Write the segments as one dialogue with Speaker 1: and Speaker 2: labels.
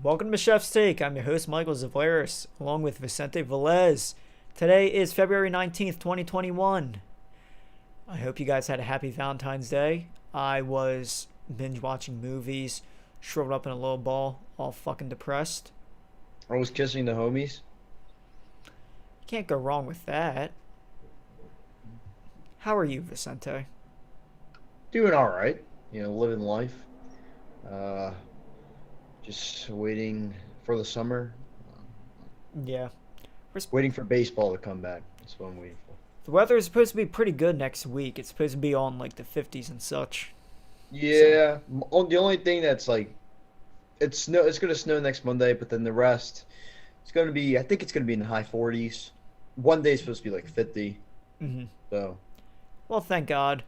Speaker 1: Welcome to Chef's Take. I'm your host, Michael Zavaris, along with Vicente Velez. Today is February 19th, 2021. I hope you guys had a happy Valentine's Day. I was binge watching movies, shriveled up in a little ball, all fucking depressed.
Speaker 2: I was kissing the homies.
Speaker 1: Can't go wrong with that. How are you, Vicente?
Speaker 2: Doing all right. Living life. Uh, just waiting for the summer.
Speaker 1: Yeah.
Speaker 2: Waiting for baseball to come back. That's what I'm waiting for.
Speaker 1: The weather is supposed to be pretty good next week. It's supposed to be on like the 50s and such. So,
Speaker 2: Yeah. The only thing that's like, it's gonna snow next Monday, but then the rest, it's gonna be. I think it's gonna be in the high 40s. One day is supposed to be like 50.
Speaker 1: mhm.
Speaker 2: So
Speaker 1: Well, thank God.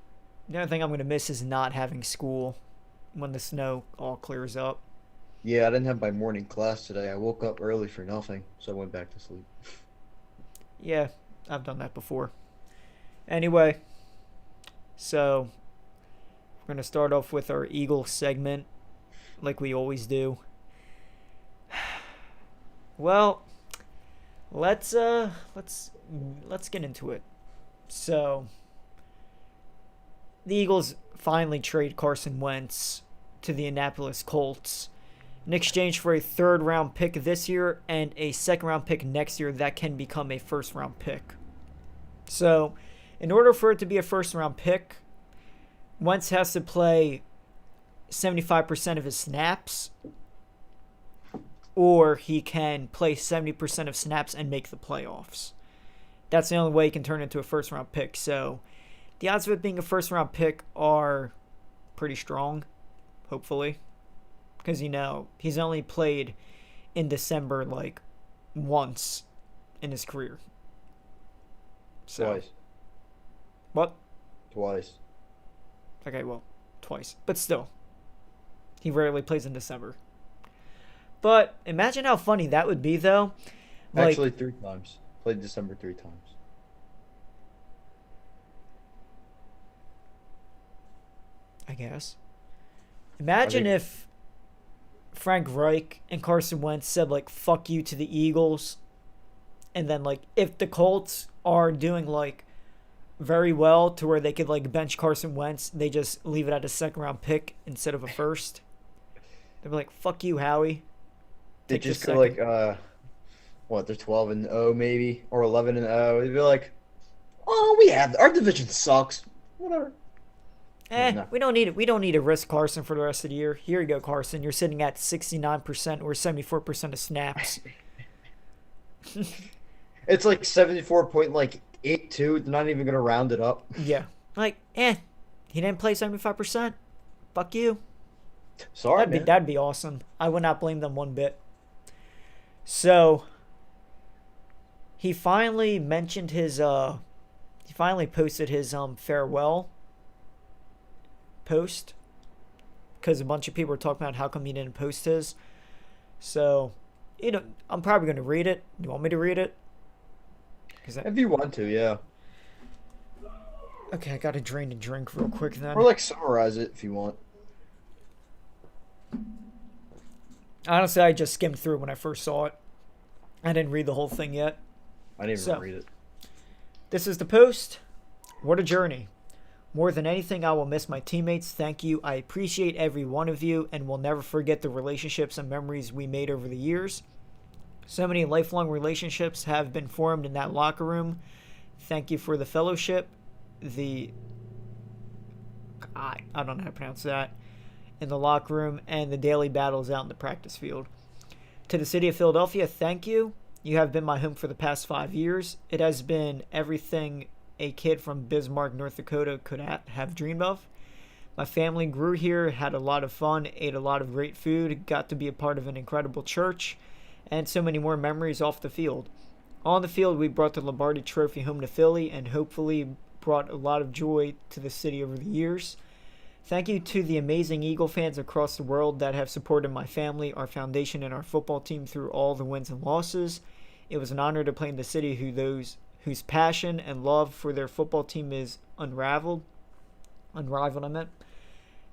Speaker 1: The only thing I'm going to miss is not having school when the snow all clears up.
Speaker 2: yeah, I didn't have my morning class today. I woke up early for nothing, so I went back to sleep.
Speaker 1: Yeah, I've done that before. Anyway, so we're going to start off with our Eagle segment like we always do. Well, let's get into it. So, the Eagles finally trade Carson Wentz to the Indianapolis Colts in exchange for a third round pick this year and a second round pick next year that can become a first round pick. So, in order for it to be a first round pick, Wentz has to play 75% of his snaps, or he can play 70% of snaps and make the playoffs. That's the only way he can turn into a first round pick. So, the odds of it being a first round pick are pretty strong, hopefully. Because, he's only played in December like once in his career. So,
Speaker 2: Twice.
Speaker 1: what?
Speaker 2: Twice.
Speaker 1: Okay, well, twice. But still, he rarely plays in December. But imagine how funny that would be, though. Like,
Speaker 2: Actually, three times. Played December three times.
Speaker 1: I guess.
Speaker 2: I
Speaker 1: Imagine
Speaker 2: think
Speaker 1: if Frank Reich and Carson Wentz said, like, fuck you to the Eagles. And then, like, if the Colts are doing, like, very well to where they could, like, bench Carson Wentz, they just leave it at a second round pick instead of a first. They'd be like, fuck you, Howie.
Speaker 2: they
Speaker 1: Take this
Speaker 2: just go
Speaker 1: second.
Speaker 2: like what, they're 12-0 maybe, or 11-0. They'd be like, "Oh, we have our division sucks. Whatever." No.
Speaker 1: We don't need it. We don't need to risk Carson for the rest of the year. Here you go, Carson. You're sitting at 69% or 74% of snaps.
Speaker 2: It's like 74.82. They're not even gonna round it up.
Speaker 1: Yeah. Like, he didn't play 75%. Fuck you.
Speaker 2: Sorry, man.
Speaker 1: That'd be awesome. I would not blame them one bit. So, he finally mentioned his he finally posted his farewell post because a bunch of people were talking about how come he didn't post his. So, I'm probably going to read it. You want me to read it?
Speaker 2: If you want to, yeah.
Speaker 1: Okay, I got to drain a drink real quick
Speaker 2: Or
Speaker 1: then.
Speaker 2: like summarize it if you want.
Speaker 1: Honestly, I just skimmed through when I first saw it. I didn't read the whole thing yet.
Speaker 2: I didn't even
Speaker 1: So,
Speaker 2: read it.
Speaker 1: this is the post. What a journey. More than anything, I will miss my teammates. Thank you. I appreciate every one of you and will never forget the relationships and memories we made over the years. So many lifelong relationships have been formed in that locker room. Thank you for the fellowship, the I don't know how to pronounce that, in the locker room, and the daily battles out in the practice field. To the city of Philadelphia, thank you. You have been my home for the past 5 years. It has been everything a kid from Bismarck, North Dakota could have dreamed of. My family grew here, had a lot of fun, ate a lot of great food, got to be a part of an incredible church, and so many more memories off the field. On the field, we brought the Lombardi Trophy home to Philly and hopefully brought a lot of joy to the city over the years. Thank you to the amazing Eagle fans across the world that have supported my family, our foundation, and our football team through all the wins and losses. It was an honor to play in the city whose passion and love for their football team is unrivaled. I meant.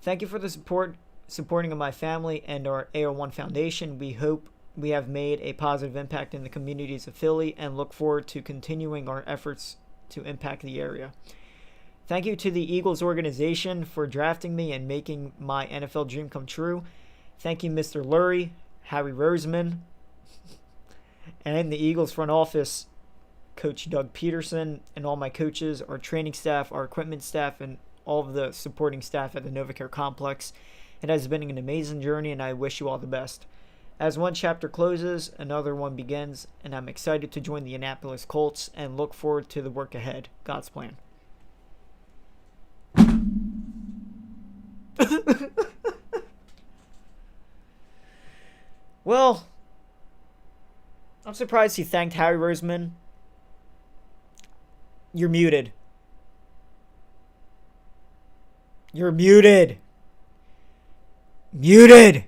Speaker 1: Thank you for the support supporting of my family and our AO1 Foundation. We hope we have made a positive impact in the communities of Philly and look forward to continuing our efforts to impact the area. Thank you to the Eagles organization for drafting me and making my NFL dream come true. Thank you, Mr. Lurie, Harry Roseman, and the Eagles front office, Coach Doug Peterson, and all my coaches, our training staff, our equipment staff, and all of the supporting staff at the NovaCare Complex. It has been an amazing journey, and I wish you all the best. As one chapter closes, another one begins, and I'm excited to join the Indianapolis Colts and look forward to the work ahead. God's plan. Well, I'm surprised he thanked Harry Roseman. You're muted. You're muted. Muted.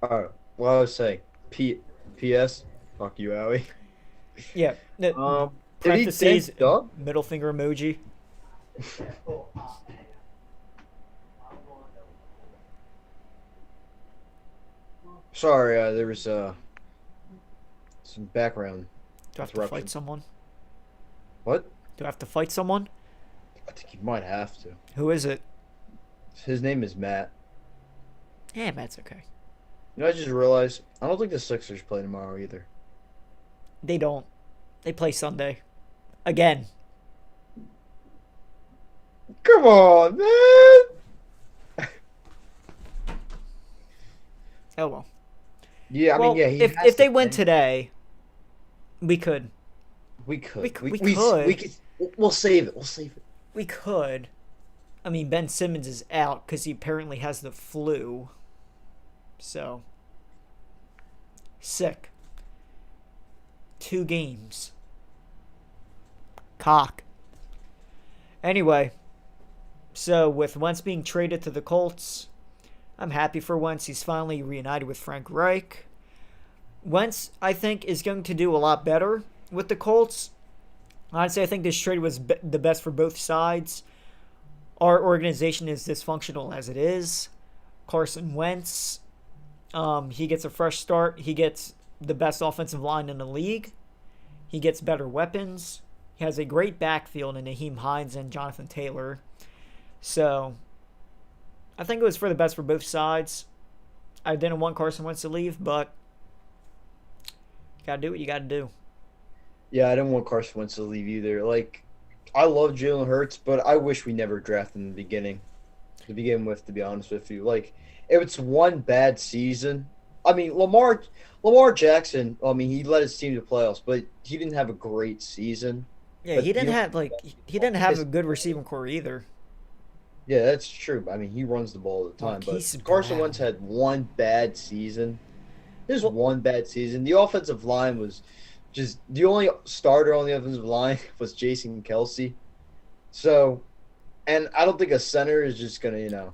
Speaker 2: Alright, well, I was saying, P.S. Fuck you, Howie.
Speaker 1: Yeah.
Speaker 2: Did he
Speaker 1: Parentheses,
Speaker 2: thank Doug?
Speaker 1: middle finger emoji.
Speaker 2: Sorry, there was some background.
Speaker 1: Do I have to
Speaker 2: interruption.
Speaker 1: fight someone?
Speaker 2: What?
Speaker 1: Do I have to fight someone?
Speaker 2: I think you might have to.
Speaker 1: Who is it?
Speaker 2: His name is Matt.
Speaker 1: Yeah, Matt's okay.
Speaker 2: You know, I just realized I don't think the Sixers play tomorrow either.
Speaker 1: They don't. They play Sunday. Again.
Speaker 2: Come on, man.
Speaker 1: Oh well.
Speaker 2: Yeah, I
Speaker 1: Well,
Speaker 2: mean, yeah. He
Speaker 1: if
Speaker 2: has
Speaker 1: they
Speaker 2: to
Speaker 1: win
Speaker 2: play.
Speaker 1: today, we could.
Speaker 2: We could.
Speaker 1: we could.
Speaker 2: We could. We'll save it. We'll save it.
Speaker 1: We could. I mean, Ben Simmons is out because he apparently has the flu. So. Sick. 2 games. Cock. Anyway. So, with Wentz being traded to the Colts, I'm happy for Wentz. He's finally reunited with Frank Reich. Wentz, I think, is going to do a lot better with the Colts. Honestly, I think this trade was the best for both sides. Our organization is dysfunctional as it is. Carson Wentz, he gets a fresh start. He gets the best offensive line in the league. He gets better weapons. He has a great backfield in Naheem Hines and Jonathan Taylor. So, I think it was for the best for both sides. I didn't want Carson Wentz to leave, but you gotta do what you gotta do.
Speaker 2: Yeah, I didn't want Carson Wentz to leave either. Like, I love Jalen Hurts, but I wish we never drafted in the beginning. To begin with, to be honest with you, like, if it's one bad season, I mean, Lamar Jackson. I mean, he led his team to playoffs, but he didn't have a great season.
Speaker 1: Yeah,
Speaker 2: But
Speaker 1: he didn't
Speaker 2: you know-
Speaker 1: have he didn't have a good receiving core either.
Speaker 2: Yeah, that's true. I mean, he runs the ball all the time.
Speaker 1: Look, he's
Speaker 2: But Carson
Speaker 1: bad.
Speaker 2: Wentz had one bad season. There's
Speaker 1: Well-
Speaker 2: one bad season. The offensive line was just the only starter on the offensive line was Jason Kelsey. So, and I don't think a center is just gonna,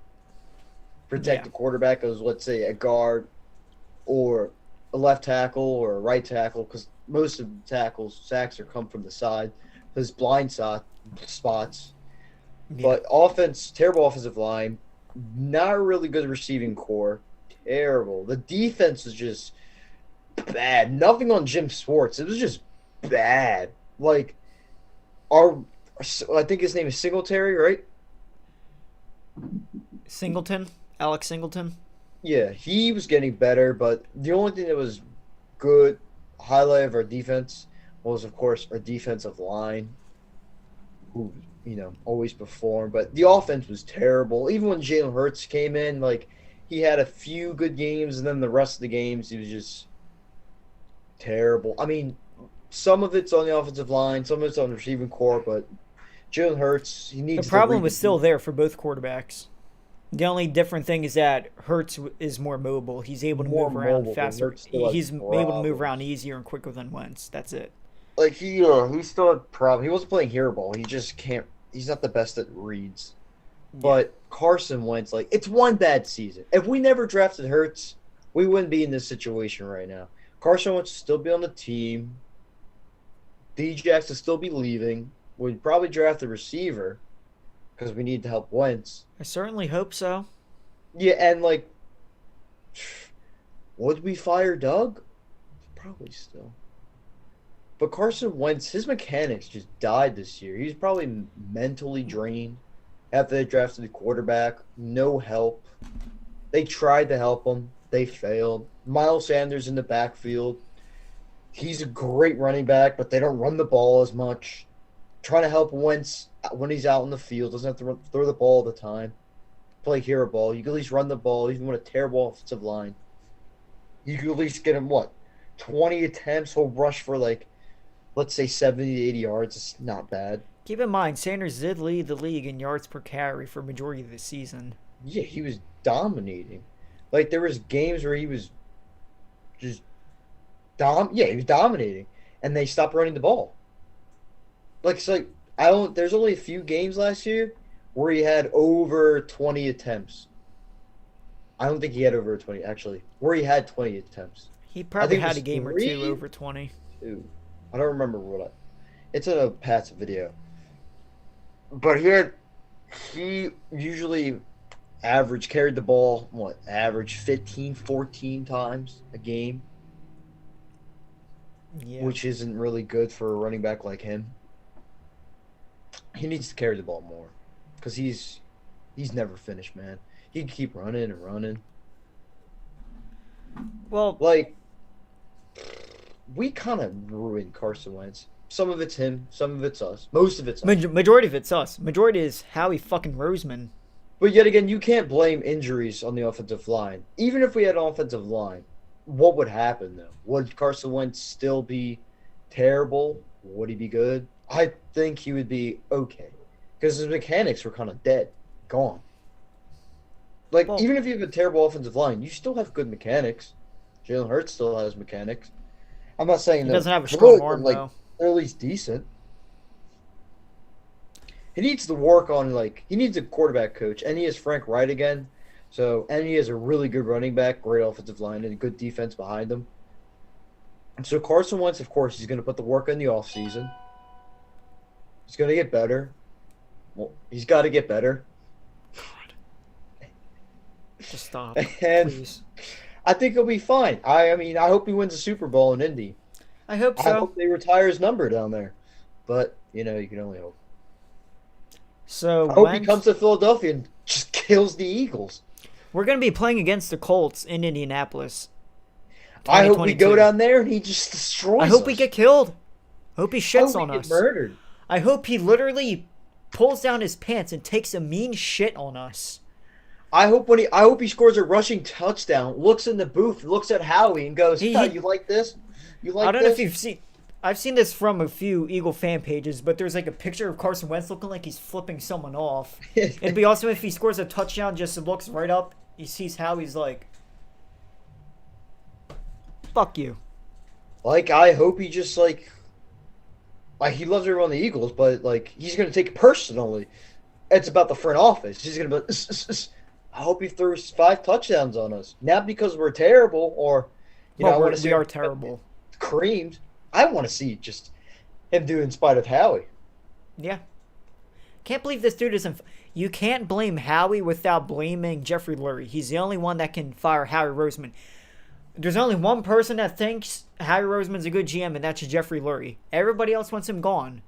Speaker 2: protect
Speaker 1: Yeah.
Speaker 2: the quarterback as, let's say, a guard or a left tackle or a right tackle, because most of the sacks are come from the side. Those blind spots.
Speaker 1: Yeah.
Speaker 2: But terrible offensive line, not a really good receiving core, terrible. The defense was just bad. Nothing on Jim Schwartz. It was just bad. Like, I think his name is Singletary, right?
Speaker 1: Singleton, Alex Singleton.
Speaker 2: Yeah, he was getting better, but the only thing that was good, highlight of our defense, was, of course, our defensive line, who, always performed. But the offense was terrible. Even when Jalen Hurts came in, like, he had a few good games, and then the rest of the games, he was just terrible. I mean, some of it's on the offensive line, some of it's on the receiving core, but Jalen Hurts, he needs
Speaker 1: The problem
Speaker 2: to
Speaker 1: was still there for both quarterbacks. The only different thing is that Hurts is more mobile. He's able to
Speaker 2: More
Speaker 1: move around
Speaker 2: mobile, but
Speaker 1: faster.
Speaker 2: Hurts still has
Speaker 1: He's able to move
Speaker 2: problems.
Speaker 1: around easier and quicker than Wentz. That's it.
Speaker 2: Like, he still had problem. He wasn't playing hero ball. He just can't. He's not the best at reads. But Carson Wentz, like, it's one bad season. If we never drafted Hurts, we wouldn't be in this situation right now. Carson Wentz would still be on the team. Djax will still be leaving. We'd probably draft a receiver because we need to help Wentz.
Speaker 1: I certainly hope so.
Speaker 2: Yeah, and like, would we fire Doug? Probably still. But Carson Wentz, his mechanics just died this year. He's probably mentally drained after they drafted the quarterback. No help. They tried to help him. They failed. Miles Sanders in the backfield. He's a great running back, but they don't run the ball as much. Trying to help Wentz when he's out in the field. Doesn't have to throw the ball all the time. Play hero ball. You can at least run the ball, even with a terrible offensive line. You can at least get him, 20 attempts. He'll rush for, let's say 70 to 80 yards. It's not bad.
Speaker 1: Keep in mind, Sanders did lead the league in yards per carry for majority of the season.
Speaker 2: Yeah, he was dominating. Like, there was games where he was just he was dominating, and they stopped running the ball. There's only a few games last year where he had over 20 attempts. I don't think he had over 20, actually. Where he had 20 attempts.
Speaker 1: He probably had a
Speaker 2: was
Speaker 1: game or two over 20.
Speaker 2: I don't remember it's in a Pat's video. But he usually carried the ball, average 15, 14 times a game.
Speaker 1: Yeah.
Speaker 2: Which isn't really good for a running back like him. He needs to carry the ball more. Because he's never finished, man. He can keep running and running.
Speaker 1: Well,
Speaker 2: we kind of ruined Carson Wentz. Some of it's him, some of it's us. Most of it's us.
Speaker 1: Majority of it's us. Majority is Howie fucking Roseman.
Speaker 2: But yet again, you can't blame injuries on the offensive line. Even if we had an offensive line, what would happen, though? Would Carson Wentz still be terrible? Would he be good? I think he would be okay. Because his mechanics were kind of dead. Gone. Even if you have a terrible offensive line, you still have good mechanics. Jalen Hurts still has mechanics. I'm not saying
Speaker 1: he
Speaker 2: that
Speaker 1: doesn't have a strong arm, though.
Speaker 2: They're at least decent. He needs to work on, he needs a quarterback coach. And he has Frank Wright again. And he has a really good running back, great offensive line, and a good defense behind him. And so Carson Wentz, of course, he's going to put the work in the offseason. He's going to get better. Well, he's got to get better.
Speaker 1: God. Just stop,
Speaker 2: and
Speaker 1: please.
Speaker 2: I think he'll be fine. I hope he wins a Super Bowl in Indy.
Speaker 1: I hope so.
Speaker 2: I hope they retire his number down there. But, you can only hope.
Speaker 1: So
Speaker 2: I hope he comes to Philadelphia and just kills the Eagles.
Speaker 1: We're going to be playing against the Colts in Indianapolis.
Speaker 2: I hope we go down there and he just destroys us.
Speaker 1: I hope we get killed. I hope he shits on us.
Speaker 2: Murdered.
Speaker 1: I hope he literally pulls down his pants and takes a mean shit on us.
Speaker 2: I hope he scores a rushing touchdown, looks in the booth, looks at Howie and goes, you like this? You like this?
Speaker 1: I don't know if you've seen... I've seen this from a few Eagle fan pages, but there's a picture of Carson Wentz looking like he's flipping someone off. It'd be awesome if he scores a touchdown, just looks right up, he sees Howie's like, fuck you.
Speaker 2: I hope he just, he loves everyone on the Eagles, but, he's going to take it personally. It's about the front office. He's going to be, I hope he throws 5 touchdowns on us. Not because we're terrible or,
Speaker 1: we are terrible.
Speaker 2: Creamed. I want to see just him do in spite of Howie.
Speaker 1: Yeah. Can't believe this dude isn't... You can't blame Howie without blaming Jeffrey Lurie. He's the only one that can fire Howie Roseman. There's only one person that thinks Howie Roseman's a good GM, and that's Jeffrey Lurie. Everybody else wants him gone.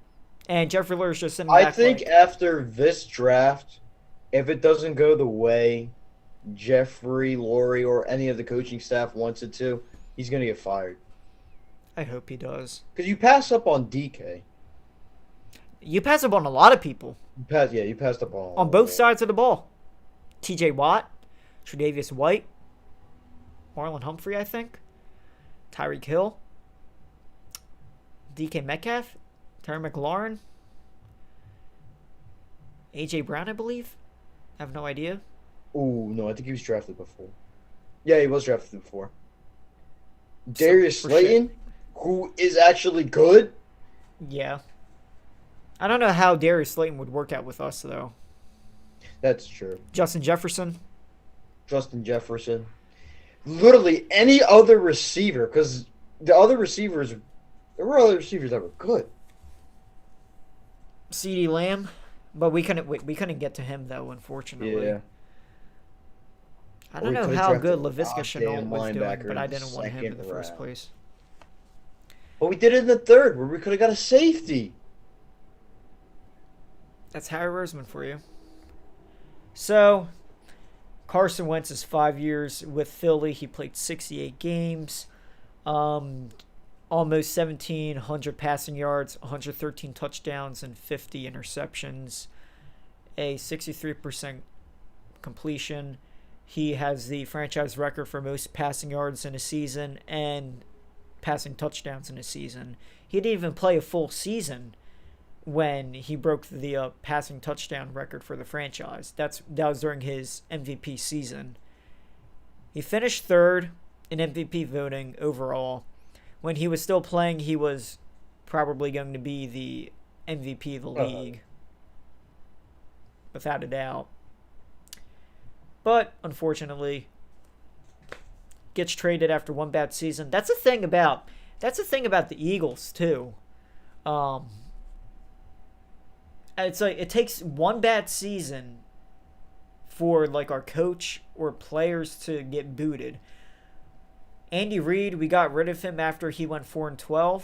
Speaker 1: And Jeffrey Lurie's just sitting back.
Speaker 2: I think after this draft, if it doesn't go the way Jeffrey Lurie or any of the coaching staff wants it to, he's going to get fired.
Speaker 1: I hope he does.
Speaker 2: Because you pass up on DK.
Speaker 1: You pass up on a lot of people.
Speaker 2: You passed up
Speaker 1: on both sides of the ball. T.J. Watt, Tre'Davious White, Marlon Humphrey, I think, Tyreek Hill, DK Metcalf, Terry McLaurin, A.J. Brown, I believe. I have no idea.
Speaker 2: Oh, no, I think he was drafted before. Yeah, he was drafted before. Darius Slayton, who is actually good.
Speaker 1: Yeah. I don't know how Darius Slayton would work out with us, though.
Speaker 2: That's true.
Speaker 1: Justin Jefferson.
Speaker 2: Literally any other receiver, because there were other receivers that were good.
Speaker 1: CeeDee Lamb, but we couldn't get to him though, unfortunately.
Speaker 2: Yeah.
Speaker 1: I
Speaker 2: Or
Speaker 1: don't
Speaker 2: we
Speaker 1: know
Speaker 2: could have
Speaker 1: how
Speaker 2: drafted
Speaker 1: good
Speaker 2: a
Speaker 1: Laviska Shenault
Speaker 2: goddamn
Speaker 1: was doing,
Speaker 2: linebacker
Speaker 1: but
Speaker 2: in
Speaker 1: I
Speaker 2: the
Speaker 1: didn't want him in the
Speaker 2: second
Speaker 1: first
Speaker 2: round.
Speaker 1: place.
Speaker 2: But we did it in the third, where we could have got a safety.
Speaker 1: That's Harry Roseman for you. So, Carson Wentz is 5 years with Philly. He played 68 games, almost 1,700 passing yards, 113 touchdowns, and 50 interceptions. A 63% completion. He has the franchise record for most passing yards in a season and passing touchdowns in a season. He didn't even play a full season when he broke the passing touchdown record for the franchise. That was during his MVP season. He finished third in MVP voting overall. When he was still playing, he was probably going to be the MVP of the league. Without a doubt. But, unfortunately, gets traded after one bad season. That's the thing about the Eagles, too. It's like it takes one bad season for like our coach or players to get booted. Andy Reid, we got rid of him after he went 4-12,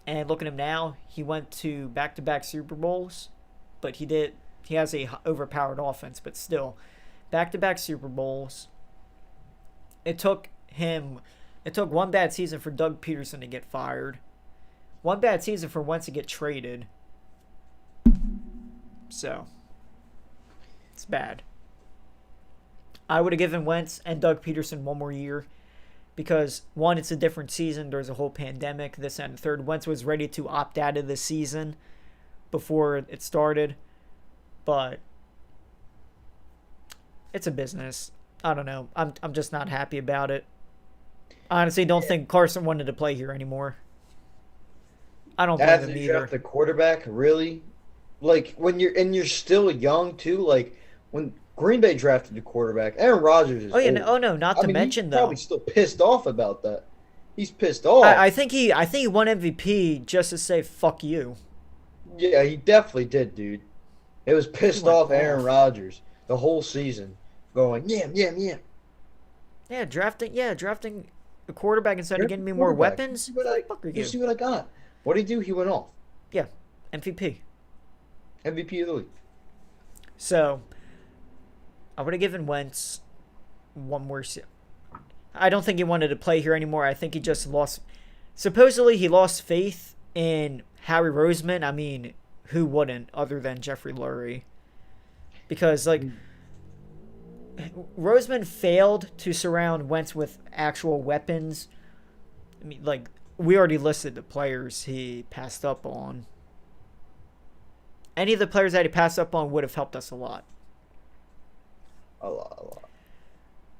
Speaker 1: and look at him now. He went to back-to-back Super Bowls, but he has a overpowered offense, but still, back-to-back Super Bowls. It took one bad season for Doug Peterson to get fired. One bad season for Wentz to get traded. So, it's bad. I would have given Wentz and Doug Peterson one more year because, one, it's a different season. There's a whole pandemic, this and third. Wentz was ready to opt out of the season before it started, but it's a business. I don't know. I'm just not happy about it. I honestly don't think Carson wanted to play here anymore. I don't blame him either.
Speaker 2: Draft the quarterback, really? Like when you're still young too. Like when Green Bay drafted the quarterback, Aaron Rodgers is old.
Speaker 1: No, not to mention
Speaker 2: he's
Speaker 1: though.
Speaker 2: Probably still pissed off about that. He's pissed off.
Speaker 1: I think he won MVP just to say fuck you.
Speaker 2: Yeah, he definitely did, dude. It was pissed off Aaron Rodgers the whole season, going yeah.
Speaker 1: Yeah, drafting a quarterback instead of getting me more weapons.
Speaker 2: You see what I got? What did he do? He went off.
Speaker 1: Yeah, MVP
Speaker 2: of the league.
Speaker 1: So, I would have given Wentz one more season. I don't think he wanted to play here anymore. I think he just lost. Supposedly, he lost faith in Howie Roseman. I mean, who wouldn't, other than Jeffrey Lurie? Because, like, Roseman failed to surround Wentz with actual weapons. I mean, like, we already listed the players he passed up on. Any of the players that he passed up on would have helped us a lot.
Speaker 2: A lot.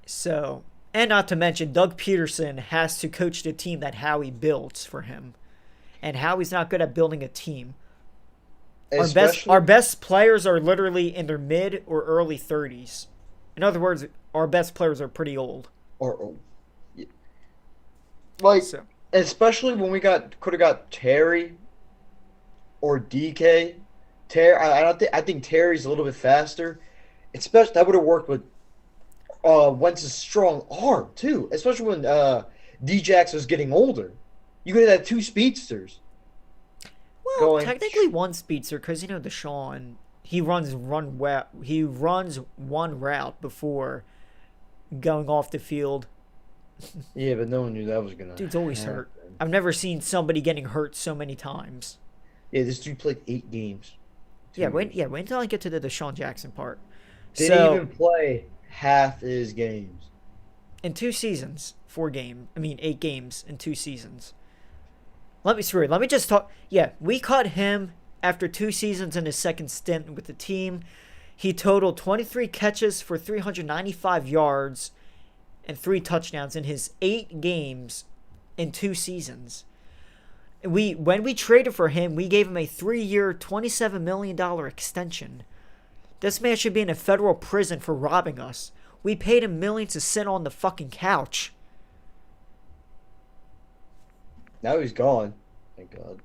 Speaker 1: So, and not to mention, Doug Peterson has to coach the team that Howie builds for him. And Howie's not good at building a team. Our best players are literally in their mid or early 30s. In other words, our best players are pretty old.
Speaker 2: Yeah. Like, so. Especially when we could have got Terry or DK. I think Terry's a little bit faster. Especially that would have worked with Wentz's strong arm too. Especially when D-Jax was getting older, you could have had two speedsters.
Speaker 1: Well, technically one speedster because Deshaun he runs one route before going off the field.
Speaker 2: Yeah, but no one knew that was gonna.
Speaker 1: Dude's always hurt. I've never seen somebody getting hurt so many times.
Speaker 2: Yeah, this dude played 8 games.
Speaker 1: Wait until I get to the Deshaun Jackson part.
Speaker 2: Didn't even play half his games.
Speaker 1: In 2 seasons, 8 games in 2 seasons. Let me just talk. Yeah, we cut him after 2 seasons in his second stint with the team. He totaled 23 catches for 395 yards and 3 touchdowns in his 8 games in 2 seasons. When we traded for him, we gave him a 3-year, $27 million extension. This man should be in a federal prison for robbing us. We paid him millions to sit on the fucking couch.
Speaker 2: Now he's gone. Thank God.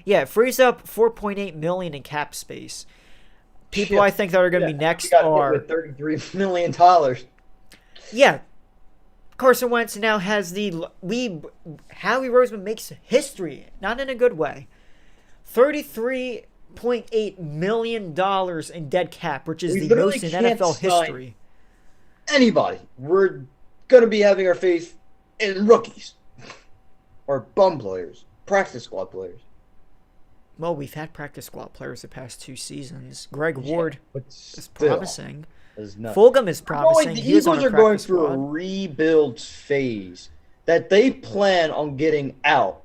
Speaker 1: Yeah, it frees up 4.8 million in cap space. People
Speaker 2: Yeah,
Speaker 1: I think that are going to
Speaker 2: yeah.
Speaker 1: be
Speaker 2: We
Speaker 1: next
Speaker 2: got hit
Speaker 1: are
Speaker 2: with $33 million.
Speaker 1: yeah. Carson Wentz now has the we Howie Roseman makes history, not in a good way. $33.8 million in dead cap, which is
Speaker 2: We
Speaker 1: the
Speaker 2: literally
Speaker 1: most in
Speaker 2: can't
Speaker 1: NFL
Speaker 2: sign
Speaker 1: history.
Speaker 2: anybody. We're gonna be having our faith in rookies or bum players, practice squad players.
Speaker 1: Well, we've had practice squad players the past 2 seasons. Greg
Speaker 2: Yeah,
Speaker 1: Ward
Speaker 2: but
Speaker 1: is
Speaker 2: still,
Speaker 1: promising.
Speaker 2: is not.
Speaker 1: Fulgham is
Speaker 2: They're going,
Speaker 1: promising.
Speaker 2: the
Speaker 1: He was on
Speaker 2: Eagles
Speaker 1: a
Speaker 2: are going
Speaker 1: practice
Speaker 2: through a
Speaker 1: squad.
Speaker 2: rebuild phase that they plan on getting out.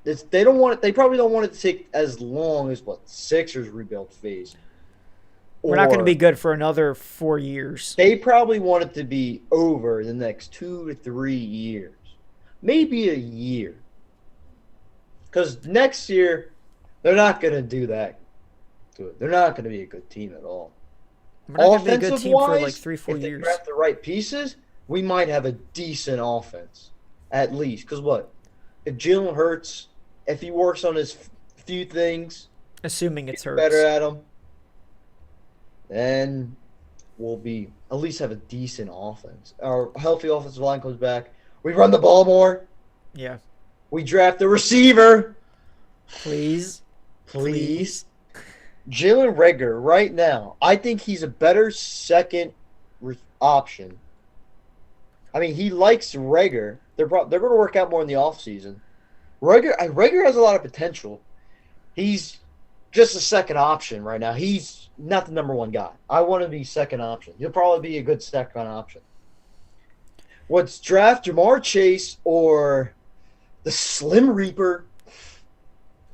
Speaker 2: They don't want it. They probably don't want it to take as long as what Sixers rebuild phase.
Speaker 1: We're not going to
Speaker 2: Or
Speaker 1: be good for another 4 years.
Speaker 2: they probably want it to be over in the next 2 to 3 years, maybe a year. Because next year they're not going to do that good. They're not going to be a good team at all.
Speaker 1: We're not going to be a good
Speaker 2: Offensive
Speaker 1: team for like
Speaker 2: wise,
Speaker 1: 3-4
Speaker 2: if they
Speaker 1: years.
Speaker 2: draft the right pieces, we might have a decent offense at least. Because what if Jalen Hurts, if he works on his few things,
Speaker 1: Assuming it's Hurts.
Speaker 2: better at them, then we'll be at least have a decent offense. Our healthy offensive line comes back. We run the ball more.
Speaker 1: Yeah.
Speaker 2: We draft a receiver.
Speaker 1: Please.
Speaker 2: Please. Jalen Reagor, right now, I think he's a better second option. I mean, he likes Reagor. They're going to work out more in the offseason. Reagor has a lot of potential. He's just a second option right now. He's not the number one guy. I want to be second option. He'll probably be a good second option. What's draft Jamar Chase or the Slim Reaper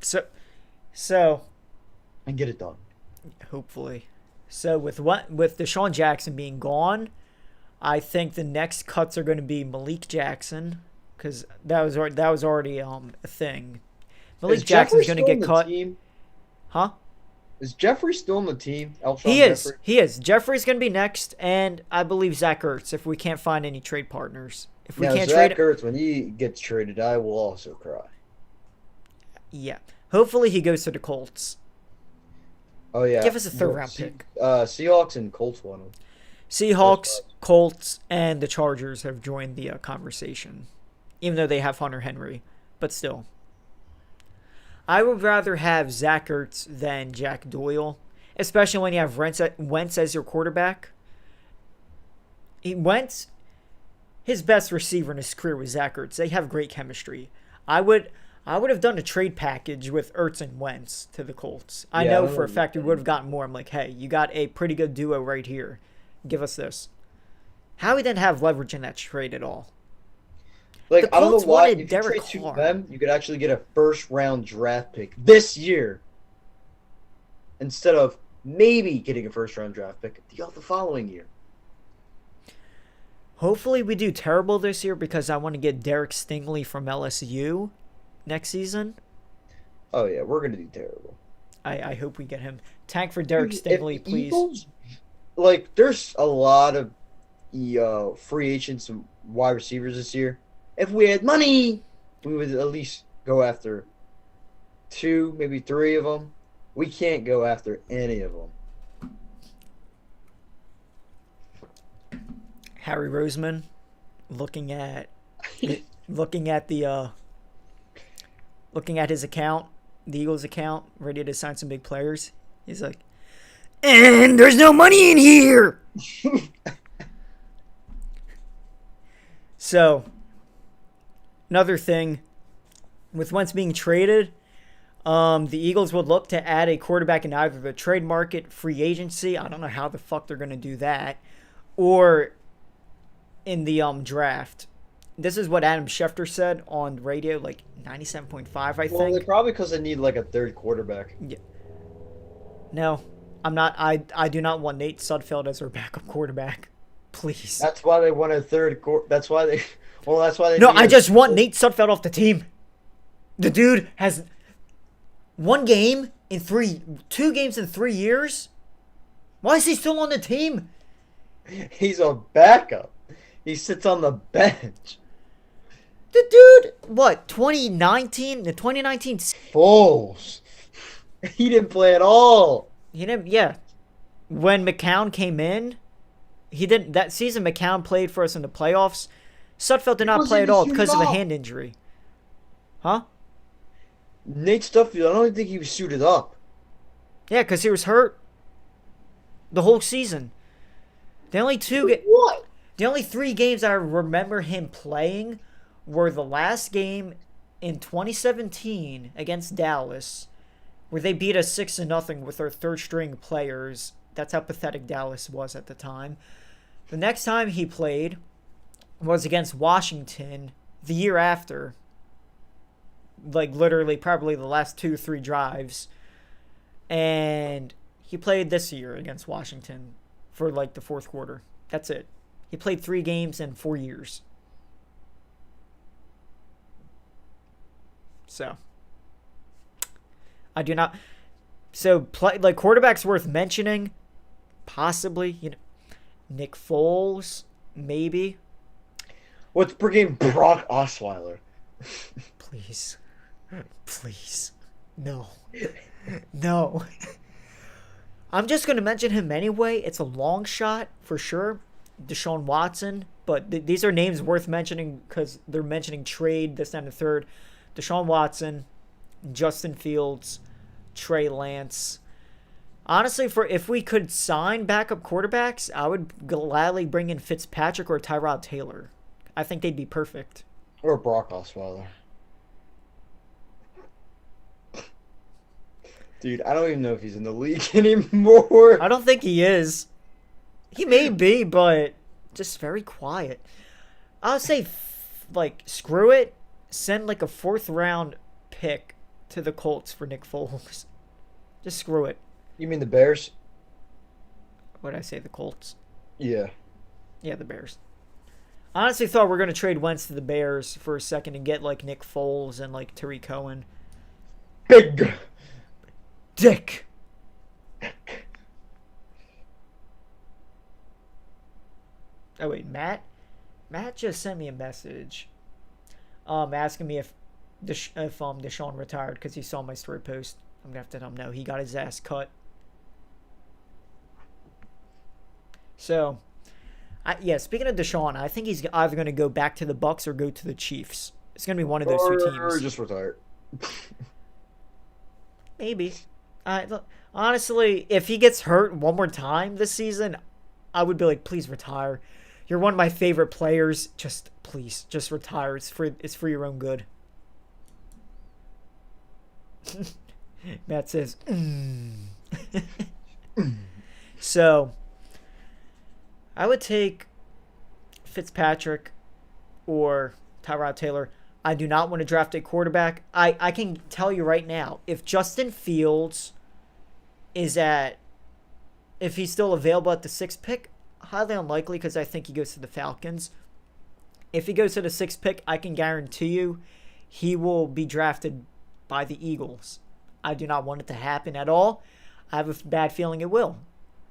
Speaker 1: So
Speaker 2: and get it done.
Speaker 1: hopefully. So with Deshaun Jackson being gone, I think the next cuts are going to be Malik Jackson because that was already a thing. Malik Jackson's going to get cut.
Speaker 2: Team?
Speaker 1: Huh?
Speaker 2: Is Jeffrey still on the team? Alshon
Speaker 1: He is.
Speaker 2: Jeffrey?
Speaker 1: He is. Jeffrey's going to be next, and I believe Zach Ertz if we can't find any trade partners. If we
Speaker 2: Now,
Speaker 1: can't
Speaker 2: Zach
Speaker 1: trade,
Speaker 2: Ertz, when he gets traded, I will also cry.
Speaker 1: yeah. Hopefully he goes to the Colts.
Speaker 2: Oh yeah,
Speaker 1: Give us a third-round pick.
Speaker 2: Seahawks and Colts won him.
Speaker 1: Seahawks, Colts, and the Chargers have joined the conversation, even though they have Hunter Henry. But still, I would rather have Zach Ertz than Jack Doyle, especially when you have Wentz as your quarterback. Wentz, his best receiver in his career was Zach Ertz. They have great chemistry. I would have done a trade package with Ertz and Wentz to the Colts. I know for a fact we would have gotten more. I'm like, hey, you got a pretty good duo right here. Give us this. Howie didn't have leverage in that trade at all.
Speaker 2: Like,
Speaker 1: The
Speaker 2: I don't
Speaker 1: Colts
Speaker 2: know why.
Speaker 1: wanted
Speaker 2: If you
Speaker 1: Derek
Speaker 2: trade two
Speaker 1: Carr.
Speaker 2: of them, you could actually get a first-round draft pick this year instead of maybe getting a first-round draft pick the following year.
Speaker 1: Hopefully we do terrible this year because I want to get Derek Stingley from LSU next season.
Speaker 2: Oh yeah, we're gonna do terrible.
Speaker 1: I hope we get him. Tank for Derek
Speaker 2: If
Speaker 1: Stingley,
Speaker 2: the
Speaker 1: please.
Speaker 2: Eagles, like, there's a lot of free agents and wide receivers this year. If we had money, we would at least go after 2, maybe 3 of them. We can't go after any of them.
Speaker 1: Harry Roseman, looking at the looking at his account, the Eagles account, ready to sign some big players. He's like, and there's no money in here. So, another thing, with Wentz being traded, the Eagles would look to add a quarterback in either the trade market, free agency. I don't know how the fuck they're going to do that, or in the draft. This is what Adam Schefter said on radio, like 97.5, I
Speaker 2: Well,
Speaker 1: think.
Speaker 2: they're probably because they need like a third quarterback.
Speaker 1: No, I'm not. I do not want Nate Sudfeld as their backup quarterback. Please.
Speaker 2: That's why they want a third. That's why they. Well, that's why they.
Speaker 1: No,
Speaker 2: need
Speaker 1: I
Speaker 2: a-
Speaker 1: just want Nate Sudfeld off the team. The dude has 2 games in 3 years. Why is he still on the team?
Speaker 2: He's a backup. He sits on the bench.
Speaker 1: The dude, what, 2019? The 2019,
Speaker 2: Foles. He didn't play at all.
Speaker 1: he didn't, yeah. When McCown came in, he didn't, that season McCown played for us in the playoffs. Sudfeld did
Speaker 2: He
Speaker 1: not
Speaker 2: wasn't
Speaker 1: play at
Speaker 2: even
Speaker 1: all
Speaker 2: suited
Speaker 1: because of a
Speaker 2: up.
Speaker 1: hand injury. Huh?
Speaker 2: Nate Stufffield, I don't even think he was suited up.
Speaker 1: Yeah, because he was hurt the whole season. The only
Speaker 2: What?
Speaker 1: the only 3 games I remember him playing were the last game in 2017 against Dallas, where they beat us 6-0 with their third string players. That's how pathetic Dallas was at the time. The next time he played was against Washington the year after. Like literally probably the last 2-3 drives. And he played this year against Washington for like the fourth quarter. That's it. He played 3 games in 4 years. So I do not. So play like quarterbacks worth mentioning, possibly. Nick Foles, maybe.
Speaker 2: What's per game Brock Osweiler?
Speaker 1: Please, please, no, no. I'm just gonna mention him anyway. It's a long shot for sure. Deshaun Watson, but these are names worth mentioning because they're mentioning trade this and the third. Deshaun Watson, Justin Fields, Trey Lance. Honestly, for if we could sign backup quarterbacks, I would gladly bring in Fitzpatrick or Tyrod Taylor. I think they'd be perfect.
Speaker 2: Or Brock Osweiler. Dude, I don't even know if he's in the league anymore.
Speaker 1: I don't think he is. He may be, but just very quiet. I'll say, like, screw it. Send, like, a 4th-round pick to the Colts for Nick Foles. Just screw it.
Speaker 2: You mean the Bears?
Speaker 1: What did I say, the Colts?
Speaker 2: Yeah.
Speaker 1: Yeah, the Bears. I honestly thought we were going to trade Wentz to the Bears for a second and get, like, Nick Foles and, like, Tariq Cohen.
Speaker 2: Big
Speaker 1: Dick! Oh, wait, Matt? Matt just sent me a message asking me if Deshaun retired because he saw my story post. I'm going to have to tell him no. He got his ass cut. So, yeah, speaking of Deshaun, I think he's either going to go back to the Bucks or go to the Chiefs. It's going to be one of those two
Speaker 2: or
Speaker 1: teams.
Speaker 2: just retire.
Speaker 1: Maybe. Honestly, if he gets hurt one more time this season, I would be like, please retire. You're one of my favorite players. Just please, just retire. It's for your own good. Matt says, So, I would take Fitzpatrick or Tyrod Taylor. I do not want to draft a quarterback. I can tell you right now, if Justin Fields if he's still available at the 6th pick, highly unlikely because I think he goes to the Falcons. If he goes to the 6th pick, I can guarantee you he will be drafted by the Eagles. I do not want it to happen at all. I have a bad feeling it will.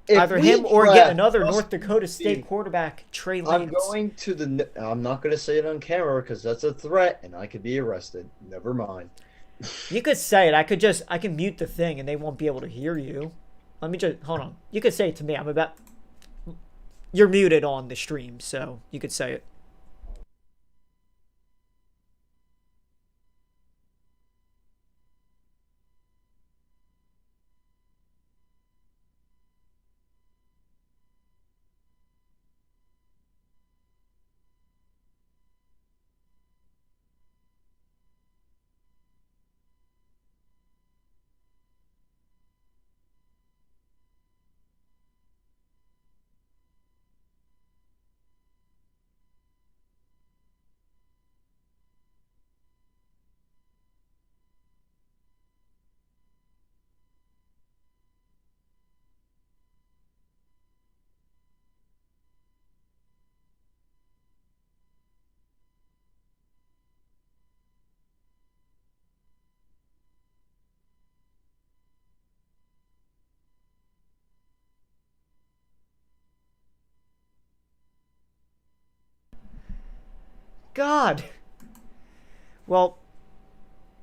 Speaker 1: Either him or get another North Dakota State quarterback, Trey Lance.
Speaker 2: I'm not going to say it on camera because that's a threat and I could be arrested. Never mind.
Speaker 1: You could say it. I can mute the thing and they won't be able to hear you. Let me just, hold on. You could say it to me. You're muted on the stream, so you could say it. God. Well,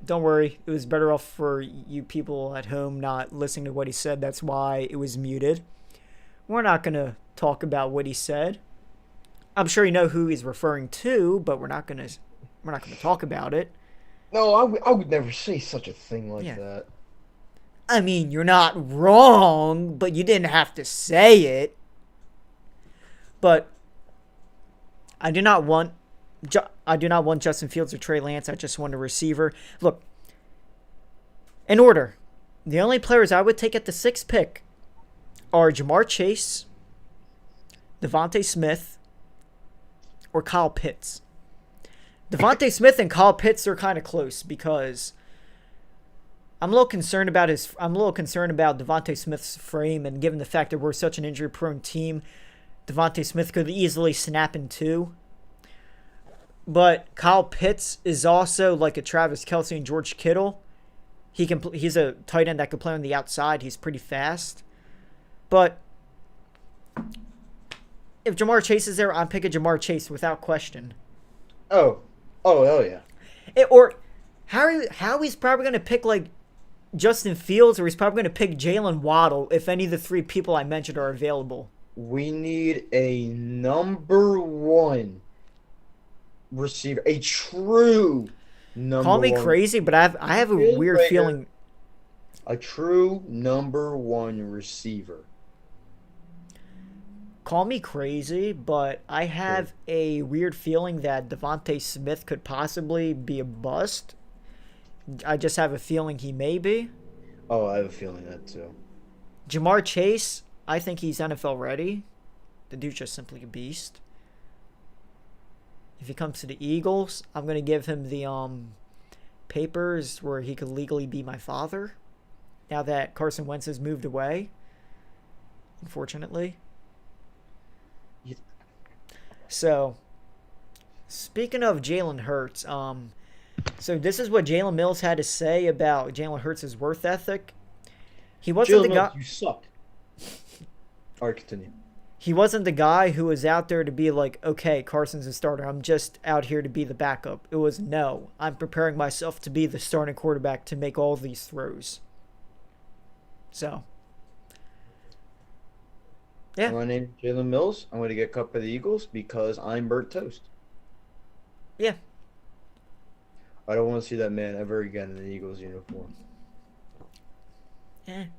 Speaker 1: don't worry. It was better off for you people at home not listening to what he said. That's why it was muted. We're not going to talk about what he said. I'm sure you know who he's referring to, but we're not going to talk about it.
Speaker 2: No, I would never say such a thing like that.
Speaker 1: I mean, you're not wrong, but you didn't have to say it. But I do not want Justin Fields or Trey Lance. I just want a receiver. Look, in order, the only players I would take at the 6th pick are Jamar Chase, Devontae Smith, or Kyle Pitts. Devontae Smith and Kyle Pitts are kind of close because I'm a little concerned about Devontae Smith's frame, and given the fact that we're such an injury-prone team, Devontae Smith could easily snap in two. But Kyle Pitts is also like a Travis Kelce and George Kittle. He's a tight end that can play on the outside. He's pretty fast. But if Jamar Chase is there, I'm picking Jamar Chase without question.
Speaker 2: Oh, hell yeah.
Speaker 1: Or Howie's probably going to pick like Justin Fields, or he's probably going to pick Jalen Waddle if any of the 3 people I mentioned are available.
Speaker 2: We need a number 1 receiver, a true number 1.
Speaker 1: Call me crazy, but I have a weird feeling.
Speaker 2: A true number 1 receiver.
Speaker 1: Call me crazy, but I have a weird feeling that Devontae Smith could possibly be a bust. I just have a feeling he may be.
Speaker 2: Oh, I have a feeling that too.
Speaker 1: Jamar Chase, I think he's NFL ready. The dude's just simply a beast. If he comes to the Eagles, I'm going to give him the papers where he could legally be my father. Now that Carson Wentz has moved away, unfortunately.
Speaker 2: Yeah.
Speaker 1: So, speaking of Jalen Hurts, so this is what Jalen Mills had to say about Jalen Hurts' worth ethic. He wasn't the guy.
Speaker 2: You suck. All right, continue.
Speaker 1: He wasn't the guy who was out there to be like, okay, Carson's a starter. I'm just out here to be the backup. It was, no, I'm preparing myself to be the starting quarterback to make all these throws. So, yeah.
Speaker 2: My name is Jalen Mills. I'm going to get cut by the Eagles because I'm burnt toast.
Speaker 1: Yeah.
Speaker 2: I don't want to see that man ever again in the Eagles uniform.
Speaker 1: I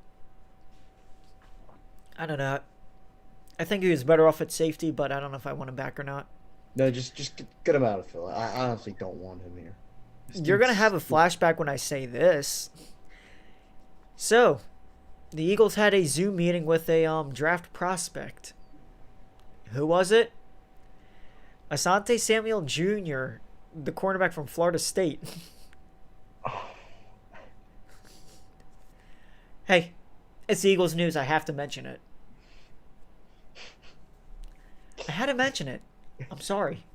Speaker 1: don't know. I think he was better off at safety, but I don't know if I want him back or not.
Speaker 2: No, just get him out of Philly. I honestly don't want him here.
Speaker 1: You're going to have a flashback when I say this. So, the Eagles had a Zoom meeting with a draft prospect. Who was it? Asante Samuel Jr., the cornerback from Florida State. Hey, it's the Eagles news. I have to mention it. I had to mention it. I'm sorry.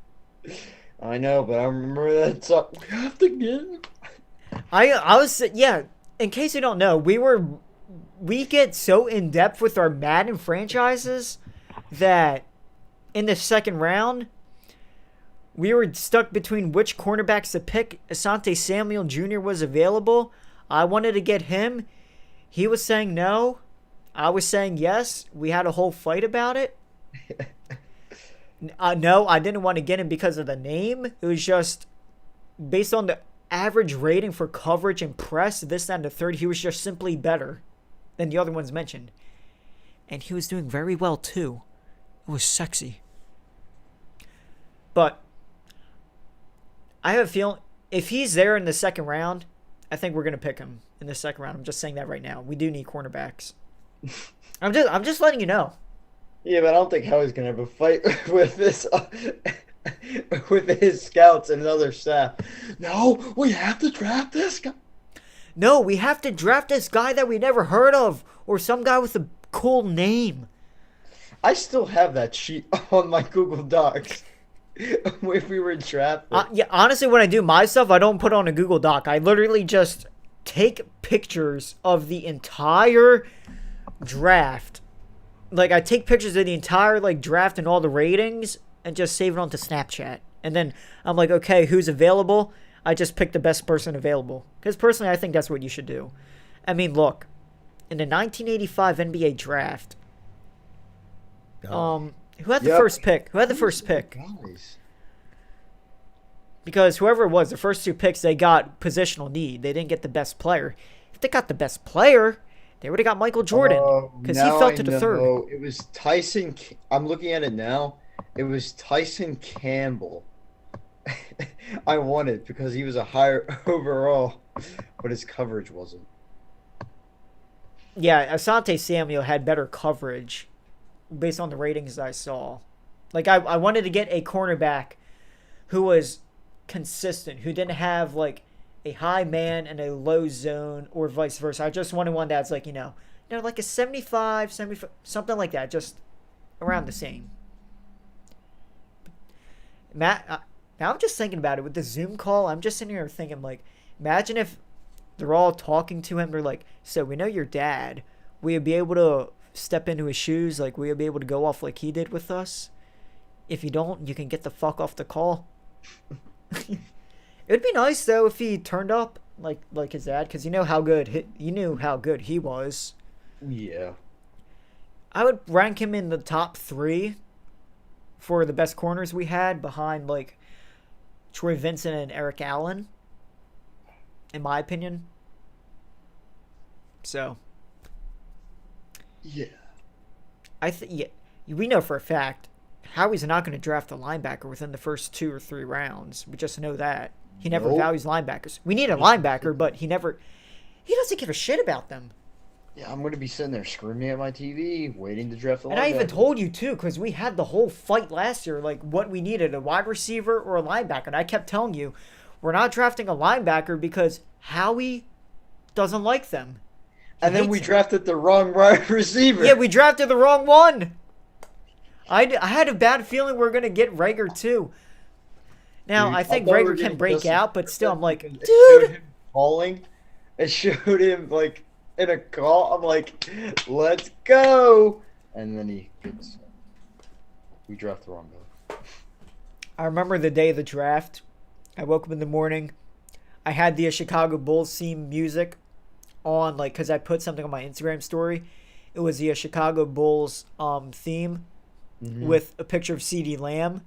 Speaker 2: I know, but I remember that song. We have to get him.
Speaker 1: I was, yeah, in case you don't know, we get so in depth with our Madden franchises that in the second round, we were stuck between which cornerbacks to pick. Asante Samuel Jr. was available. I wanted to get him. He was saying no. I was saying yes. We had a whole fight about it. No, I didn't want to get him because of the name. It was just based on the average rating for coverage and press, this, that, and the third. He was just simply better than the other ones mentioned. And he was doing very well, too. It was sexy. But I have a feeling if he's there in the second round, I think we're going to pick him in the second round. I'm just saying that right now. We do need cornerbacks. I'm just letting you know.
Speaker 2: Yeah, but I don't think Howie's gonna have a fight with this, with his scouts and other staff. No, we have to draft this guy.
Speaker 1: No, we have to draft this guy that we never heard of, or some guy with a cool name.
Speaker 2: I still have that sheet on my Google Docs. If we were drafted.
Speaker 1: Yeah, honestly, when I do my stuff, I don't put on a Google Doc. I literally just take pictures of the entire draft. Like, I take pictures of the entire, like, draft and all the ratings and just save it onto Snapchat. And then I'm like, okay, who's available? I just picked the best person available. Because personally, I think that's what you should do. I mean, look, in the 1985 NBA draft, who had the first pick? Who had the first pick?
Speaker 2: Guys.
Speaker 1: Because whoever it was, the first two picks, they got positional need. They didn't get the best player. If they got the best player, they would have got Michael Jordan. Because he fell to the third.
Speaker 2: It was Tyson. I'm looking at it now. It was Tyson Campbell. I wanted because he was a higher overall, but his coverage wasn't.
Speaker 1: Yeah, Asante Samuel had better coverage based on the ratings I saw. Like, I wanted to get a cornerback who was consistent, who didn't have, like, a high man and a low zone or vice versa. I just wanted one that's, like, like a 75, something like that, just around the same. Matt, now I'm just thinking about it. With the Zoom call, I'm just sitting here thinking, like, imagine if they're all talking to him. They're like, so we know your dad. Will you be able to step into his shoes? Like, will you be able to go off like he did with us? If you don't, you can get the fuck off the call. It would be nice, though, if he turned up like his dad, because you knew how good he was.
Speaker 2: Yeah.
Speaker 1: I would rank him in the top 3 for the best corners we had, behind, like, Troy Vincent and Eric Allen, in my opinion. So,
Speaker 2: yeah,
Speaker 1: we know for a fact Howie's not going to draft a linebacker within the first 2 or 3 rounds. We just know that. He never values linebackers. We need a linebacker, but he doesn't give a shit about them.
Speaker 2: Yeah, I'm going to be sitting there screaming at my TV, waiting to draft the linebacker.
Speaker 1: And I even told you, too, because we had the whole fight last year, like, what we needed, a wide receiver or a linebacker. And I kept telling you, we're not drafting a linebacker because Howie doesn't like them.
Speaker 2: And then we drafted the wrong wide receiver.
Speaker 1: Yeah, we drafted the wrong one. I had a bad feeling we were going to get Rager, too. Now, I think Rager can break out, but still, I'm like, dude.
Speaker 2: It showed him calling. It showed him, like, in a call. I'm like, let's go. And then we draft the wrong guy.
Speaker 1: I remember the day of the draft. I woke up in the morning. I had the Chicago Bulls theme music on, like, because I put something on my Instagram story. It was the Chicago Bulls theme with a picture of CeeDee Lamb.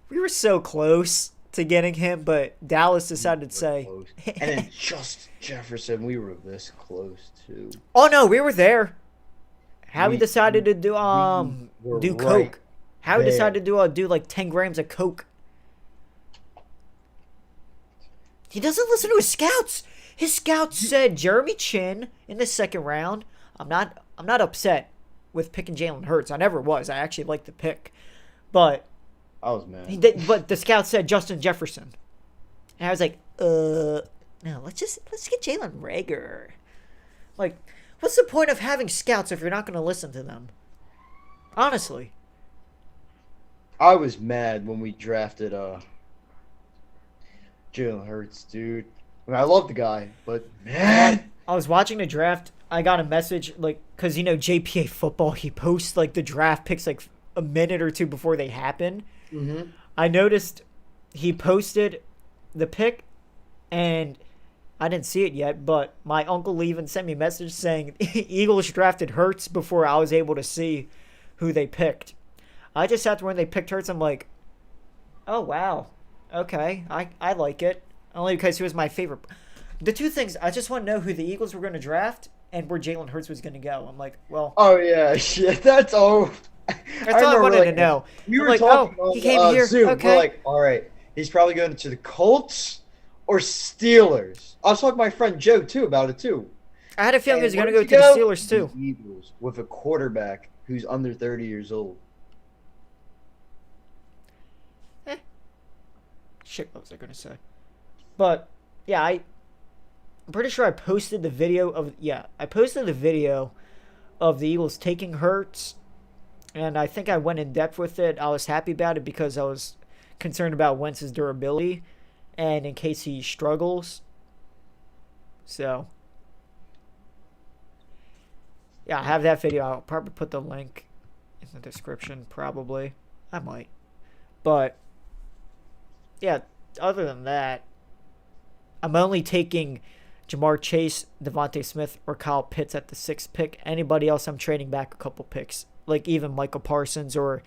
Speaker 1: We were so close to getting him, but Dallas decided to say.
Speaker 2: And then Justin Jefferson, we were this close too.
Speaker 1: Oh no, we were there. Howie decided to do coke. Howie decided to do like 10 grams of coke. He doesn't listen to his scouts. His scouts said Jeremy Chin in the second round. I'm not upset with picking Jalen Hurts. I never was. I actually liked the pick, but
Speaker 2: I was mad.
Speaker 1: But the scouts said Justin Jefferson, and I was like, no, let's get Jalen Rager. Like, what's the point of having scouts if you're not going to listen to them? Honestly,
Speaker 2: I was mad when we drafted Jalen Hurts, dude. I mean, I love the guy, but man,
Speaker 1: I was watching the draft. I got a message, like, because, JPA Football, he posts, like, the draft picks, like, a minute or two before they happen.
Speaker 2: Mm-hmm.
Speaker 1: I noticed he posted the pick, and I didn't see it yet, but my uncle even sent me a message saying Eagles drafted Hurts before I was able to see who they picked. I just sat there when they picked Hurts, I'm like, oh, wow. Okay, I like it. Only because he was my favorite. The two things, I just want to know who the Eagles were going to draft and where Jalen Hurts was going to go. I'm like, well.
Speaker 2: Oh, yeah, shit. That's all.
Speaker 1: That's all I wanted to know.
Speaker 2: We were
Speaker 1: like,
Speaker 2: talking
Speaker 1: he came here.
Speaker 2: Zoom.
Speaker 1: Okay.
Speaker 2: We're like, all right, he's probably going to the Colts or Steelers. I was talking to my friend Joe, too, about it, too.
Speaker 1: I had a feeling he was going to go to the Steelers, too.
Speaker 2: The Eagles with a quarterback who's under 30 years old.
Speaker 1: Shit, what was I going to say? But, yeah, I'm pretty sure I posted the video of the Eagles taking Hurts, and I think I went in depth with it. I was happy about it because I was concerned about Wentz's durability and in case he struggles. So, yeah, I have that video. I'll probably put the link in the description, probably. I might. But, yeah, other than that, I'm only taking Jamar Chase, Devontae Smith, or Kyle Pitts at the 6th pick. Anybody else, I'm trading back a couple picks, like even Michael Parsons or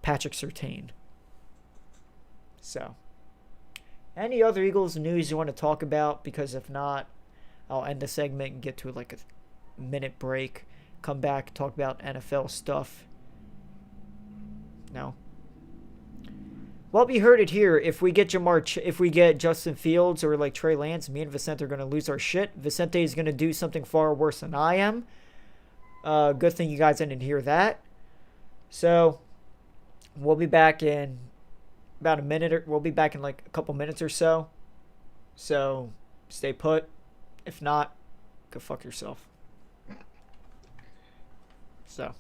Speaker 1: Patrick Surtain. So, any other Eagles news you want to talk about? Because if not, I'll end the segment and get to like a minute break. Come back, talk about NFL stuff. No. Well, we heard it here. If we get if we get Justin Fields or like Trey Lance, me and Vicente are gonna lose our shit. Vicente is gonna do something far worse than I am. Good thing you guys didn't hear that. So we'll be back in about a minute. We'll be back in like a couple minutes or so. So stay put. If not, go fuck yourself. So.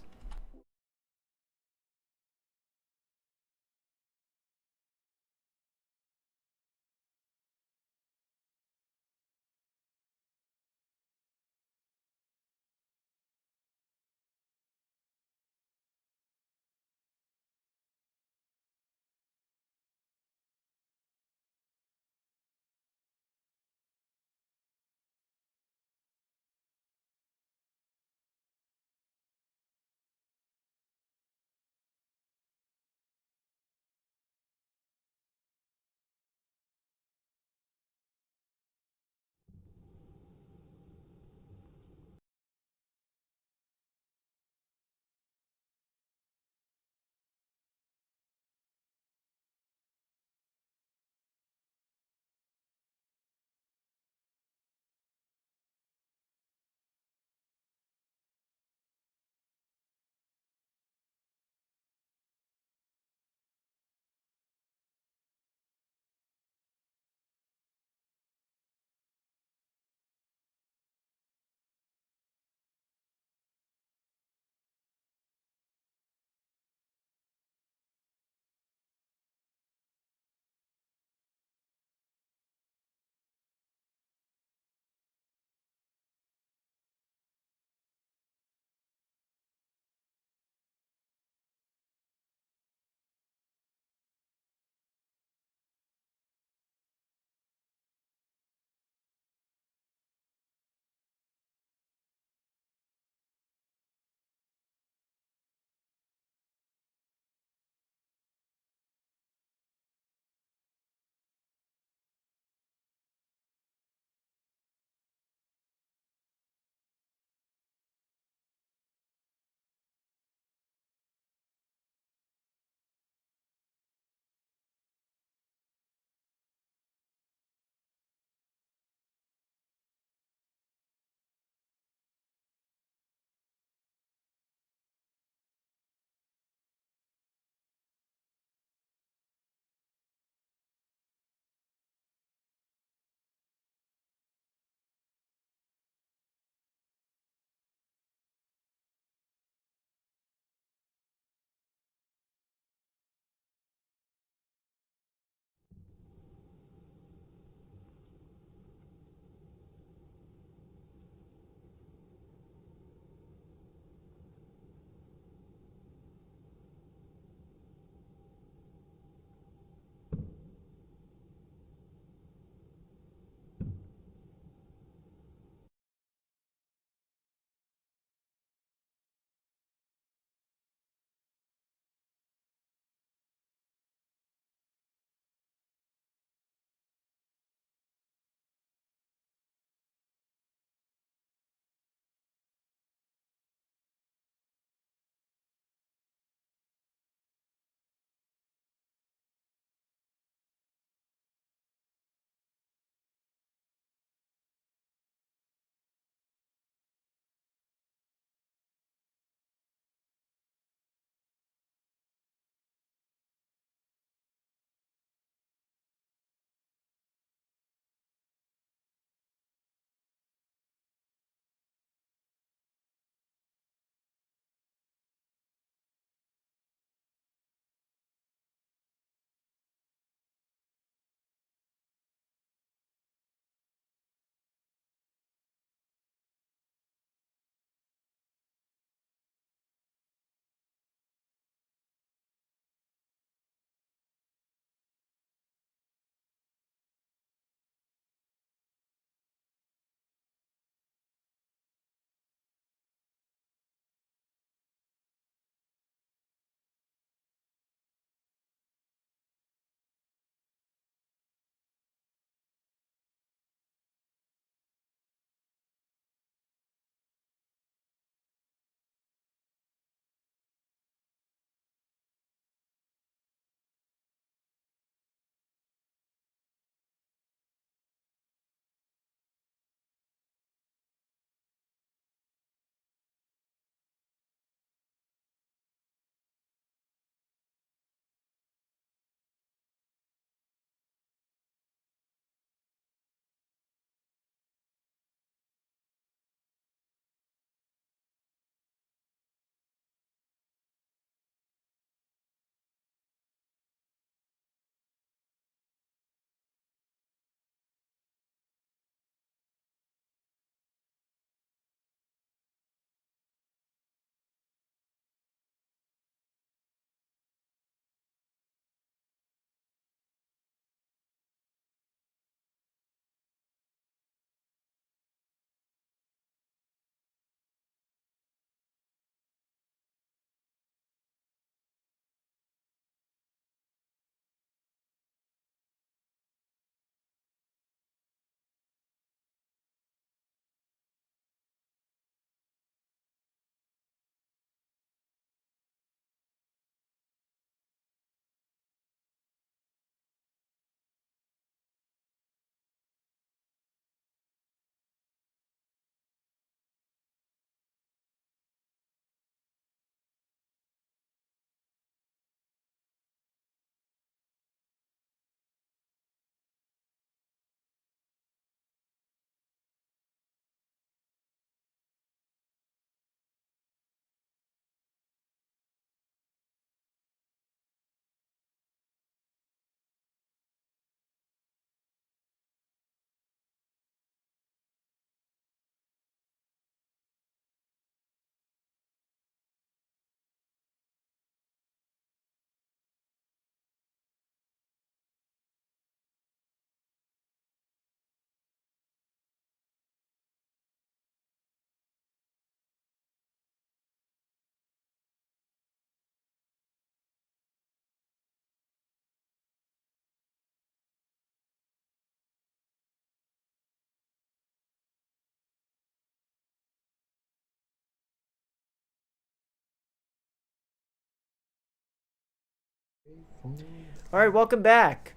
Speaker 1: All right, welcome back.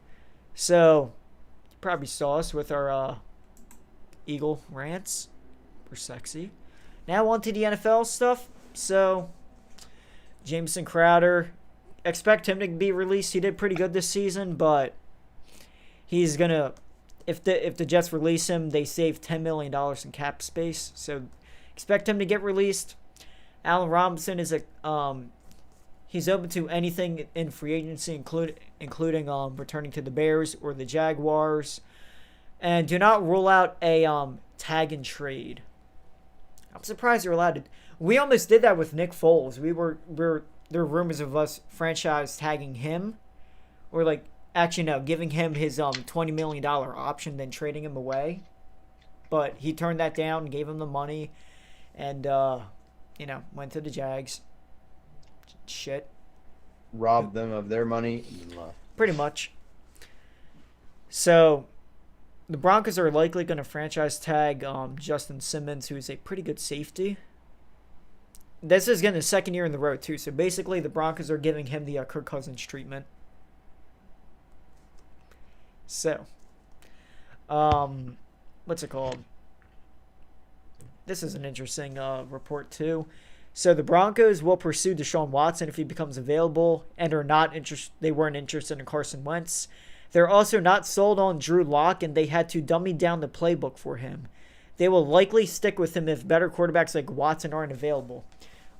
Speaker 1: So, you probably saw us with our Eagle rants. We're sexy. Now on to the NFL stuff. So, Jameson Crowder, expect him to be released. He did pretty good this season, but he's gonna. If the Jets release him, they save $10 million in cap space. So, expect him to get released. Allen Robinson is he's open to anything in free agency, including returning to the Bears or the Jaguars. And do not rule out a tag and trade. I'm surprised you're allowed to. We almost did that with Nick Foles. There were rumors of us franchise tagging him, or giving him his $20 million option, then trading him away. But he turned that down, gave him the money, and went to the Jags. Shit.
Speaker 2: Robbed them of their money and left.
Speaker 1: Pretty much. So, the Broncos are likely going to franchise tag Justin Simmons, who's a pretty good safety. This is getting his second year in the row, too. So, basically, the Broncos are giving him the Kirk Cousins treatment. So, what's it called? This is an interesting report, too. So the Broncos will pursue Deshaun Watson if he becomes available, and they weren't interested in Carson Wentz. They're also not sold on Drew Lock, and they had to dummy down the playbook for him. They will likely stick with him if better quarterbacks like Watson aren't available.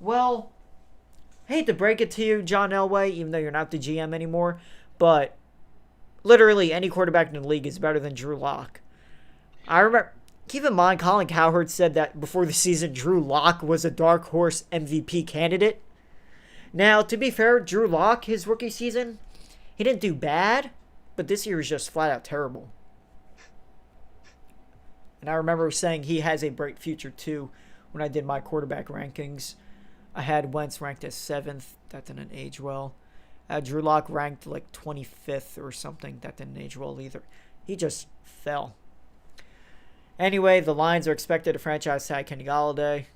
Speaker 1: Well, hate to break it to you, John Elway, even though you're not the GM anymore, but literally any quarterback in the league is better than Drew Lock. I remember. Keep in mind, Colin Cowherd said that before the season, Drew Lock was a dark horse MVP candidate. Now, to be fair, Drew Lock, his rookie season, he didn't do bad, but this year is just flat out terrible. And I remember saying he has a bright future, too, when I did my quarterback rankings. I had Wentz ranked as 7th. That didn't age well. Drew Lock ranked like 25th or something. That didn't age well either. He just fell. Anyway, the Lions are expected to franchise tag Kenny Golladay.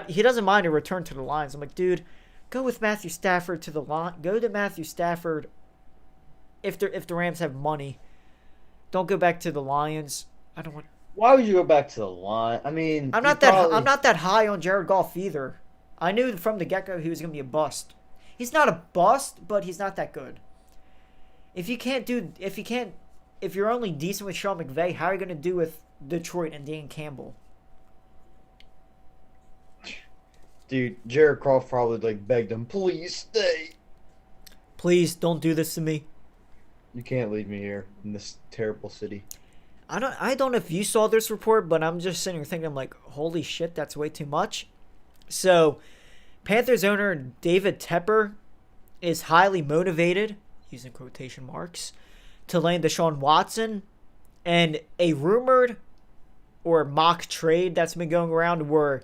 Speaker 1: He doesn't mind a return to the Lions. I'm like, dude, go with Matthew Stafford to the Lions. Go to Matthew Stafford if the Rams have money. Don't go back to the Lions. I don't want.
Speaker 2: Why would you go back to the Lions? I mean,
Speaker 1: I'm not that high on Jared Goff either. I knew from the get-go he was going to be a bust. He's not a bust, but he's not that good. If you're only decent with Sean McVay, how are you going to do with Detroit and Dan Campbell?
Speaker 2: Dude, Jared Goff probably begged him, please stay.
Speaker 1: Please don't do this to me.
Speaker 2: You can't leave me here in this terrible city.
Speaker 1: I don't know if you saw this report, but I'm just sitting here thinking, I'm like, holy shit, that's way too much. So, Panthers owner David Tepper is highly motivated, using quotation marks, to land Deshaun Watson, and a rumored or mock trade that's been going around were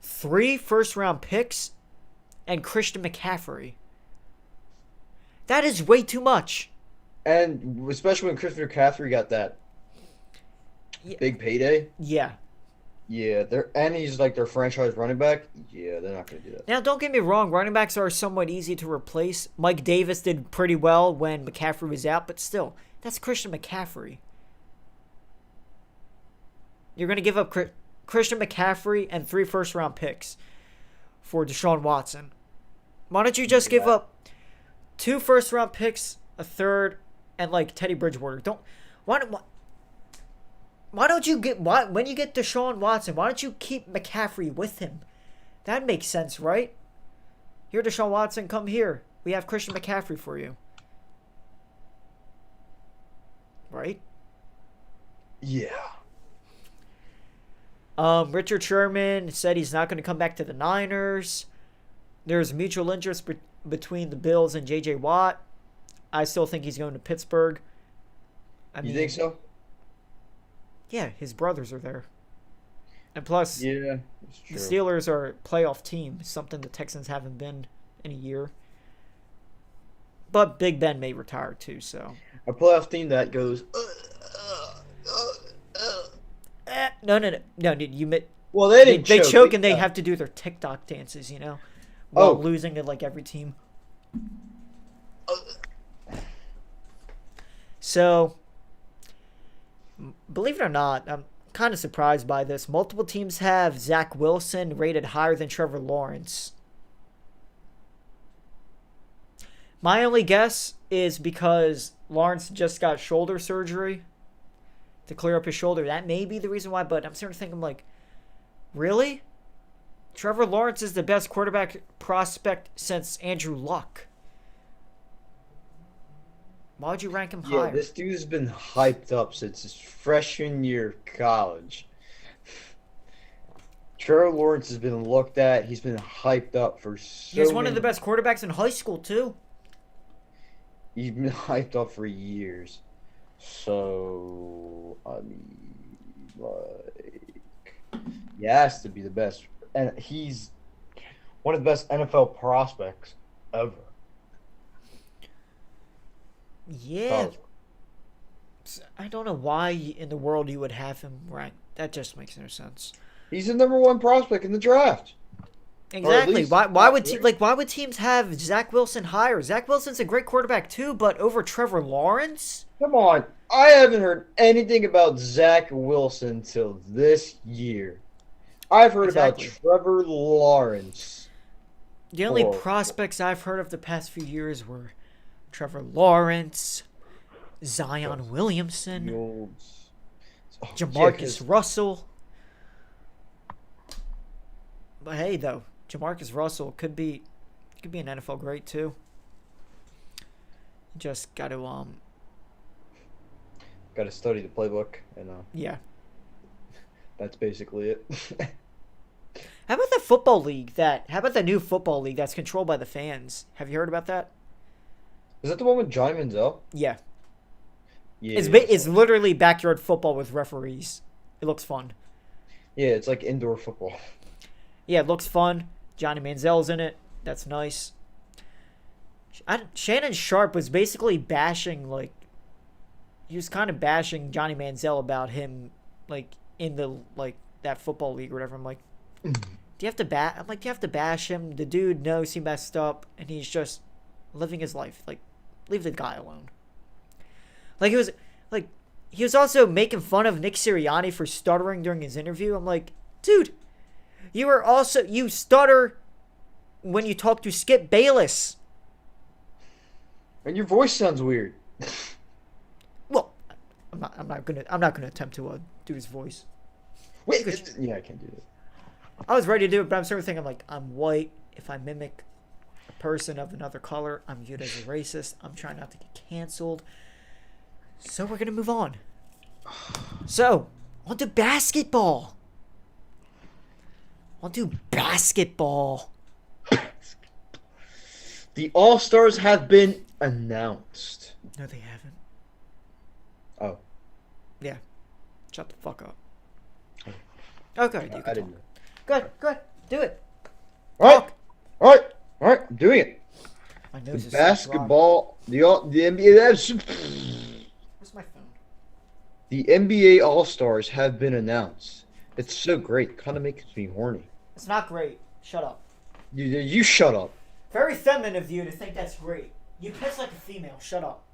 Speaker 1: 3 first-round picks and Christian McCaffrey. That is way too much.
Speaker 2: And especially when Christian McCaffrey got that big payday.
Speaker 1: Yeah.
Speaker 2: Yeah, he's their franchise running back. Yeah, they're not going to do that.
Speaker 1: Now, don't get me wrong. Running backs are somewhat easy to replace. Mike Davis did pretty well when McCaffrey was out, but still, that's Christian McCaffrey. You're going to give up Christian McCaffrey and 3 first-round picks for Deshaun Watson. Why don't you just give up 2 first-round picks, a third, and Teddy Bridgewater? Why don't you when you get Deshaun Watson, why don't you keep McCaffrey with him? That makes sense, right? Here, Deshaun Watson, come here. We have Christian McCaffrey for you. Right?
Speaker 2: Yeah.
Speaker 1: Richard Sherman said he's not going to come back to the Niners. There's mutual interest between the Bills and J.J. Watt. I still think he's going to Pittsburgh.
Speaker 2: You think so?
Speaker 1: Yeah, his brothers are there. And plus,
Speaker 2: the
Speaker 1: Steelers are a playoff team, something the Texans haven't been in a year. But Big Ben may retire too, so.
Speaker 2: A playoff team that goes.
Speaker 1: No, dude,
Speaker 2: well, they
Speaker 1: choke and they have to do their TikTok dances, while losing to every team. So, believe it or not, I'm kind of surprised by this. Multiple teams have Zach Wilson rated higher than Trevor Lawrence. My only guess is because Lawrence just got shoulder surgery to clear up his shoulder. That may be the reason why, but I'm starting to think, I'm like, really? Trevor Lawrence is the best quarterback prospect since Andrew Luck. Why would you rank him
Speaker 2: Yeah,
Speaker 1: higher?
Speaker 2: this dude's been hyped up since his freshman year of college. Trevor Lawrence has been looked at. He's been hyped up for so
Speaker 1: He was one of the
Speaker 2: many.
Speaker 1: best quarterbacks in high school, too.
Speaker 2: He's been hyped up for years. So, I mean, like, he has to be the best. And he's one of the best NFL prospects ever.
Speaker 1: Yeah.
Speaker 2: College.
Speaker 1: I don't know why in the world you would have him ranked. That just makes no sense.
Speaker 2: He's the number one prospect in the draft.
Speaker 1: Exactly.
Speaker 2: least
Speaker 1: Why would
Speaker 2: top
Speaker 1: why would teams have Zach Wilson higher? Zach Wilson's a great quarterback too, but over Trevor Lawrence?
Speaker 2: Come on. I haven't heard anything about Zach Wilson till this year. I've heard
Speaker 1: Exactly.
Speaker 2: about Trevor Lawrence.
Speaker 1: The only
Speaker 2: Oh.
Speaker 1: prospects I've heard of the past few years were Trevor Lawrence, Zion Williamson,
Speaker 2: Fields. Oh,
Speaker 1: Jamarcus
Speaker 2: yeah,
Speaker 1: Russell. But hey, though, Jamarcus Russell could be an NFL great too. Just got to
Speaker 2: got to study the playbook, and
Speaker 1: yeah.
Speaker 2: that's basically it.
Speaker 1: How about the football league how about the new football league that's controlled by the fans? Have you heard about that?
Speaker 2: Is that the one with Johnny Manziel?
Speaker 1: Yeah.
Speaker 2: Yeah.
Speaker 1: It's literally backyard football with referees. It looks fun.
Speaker 2: Yeah, it's like indoor football.
Speaker 1: Yeah, it looks fun. Johnny Manziel's in it. That's nice. Shannon Sharp was basically bashing, like, he was kind of bashing Johnny Manziel about him, like, in the, like, that football league or whatever. I'm like, do you have to do you have to bash him? The dude knows he messed up, and he's just living his life. Like, leave the guy alone. Like, he was also making fun of Nick Sirianni for stuttering during his interview. I'm like, dude, you stutter when you talk to Skip Bayless.
Speaker 2: And your voice sounds weird.
Speaker 1: Well, I'm not gonna attempt to do his voice.
Speaker 2: Wait, yeah, I can't do that.
Speaker 1: I was ready to do it, but I'm starting to think, I'm like, I'm white. If I mimic a person of another color, I'm viewed as a racist. I'm trying not to get canceled. So we're gonna move on. So, on to basketball.
Speaker 2: The All-Stars have been announced.
Speaker 1: No, they haven't.
Speaker 2: Oh.
Speaker 1: Yeah. Shut the fuck up. Okay, you
Speaker 2: I
Speaker 1: can
Speaker 2: didn't
Speaker 1: talk.
Speaker 2: know.
Speaker 1: Go ahead. Do it.
Speaker 2: All right, I'm doing it.
Speaker 1: My
Speaker 2: The
Speaker 1: nose is
Speaker 2: basketball, the NBA,
Speaker 1: Where's my phone?
Speaker 2: the NBA All-Stars have been announced. It's so great. Kind of makes me horny.
Speaker 1: It's not great. Shut up.
Speaker 2: You shut up.
Speaker 1: Very feminine of you to think that's great. You piss like a female. Shut up.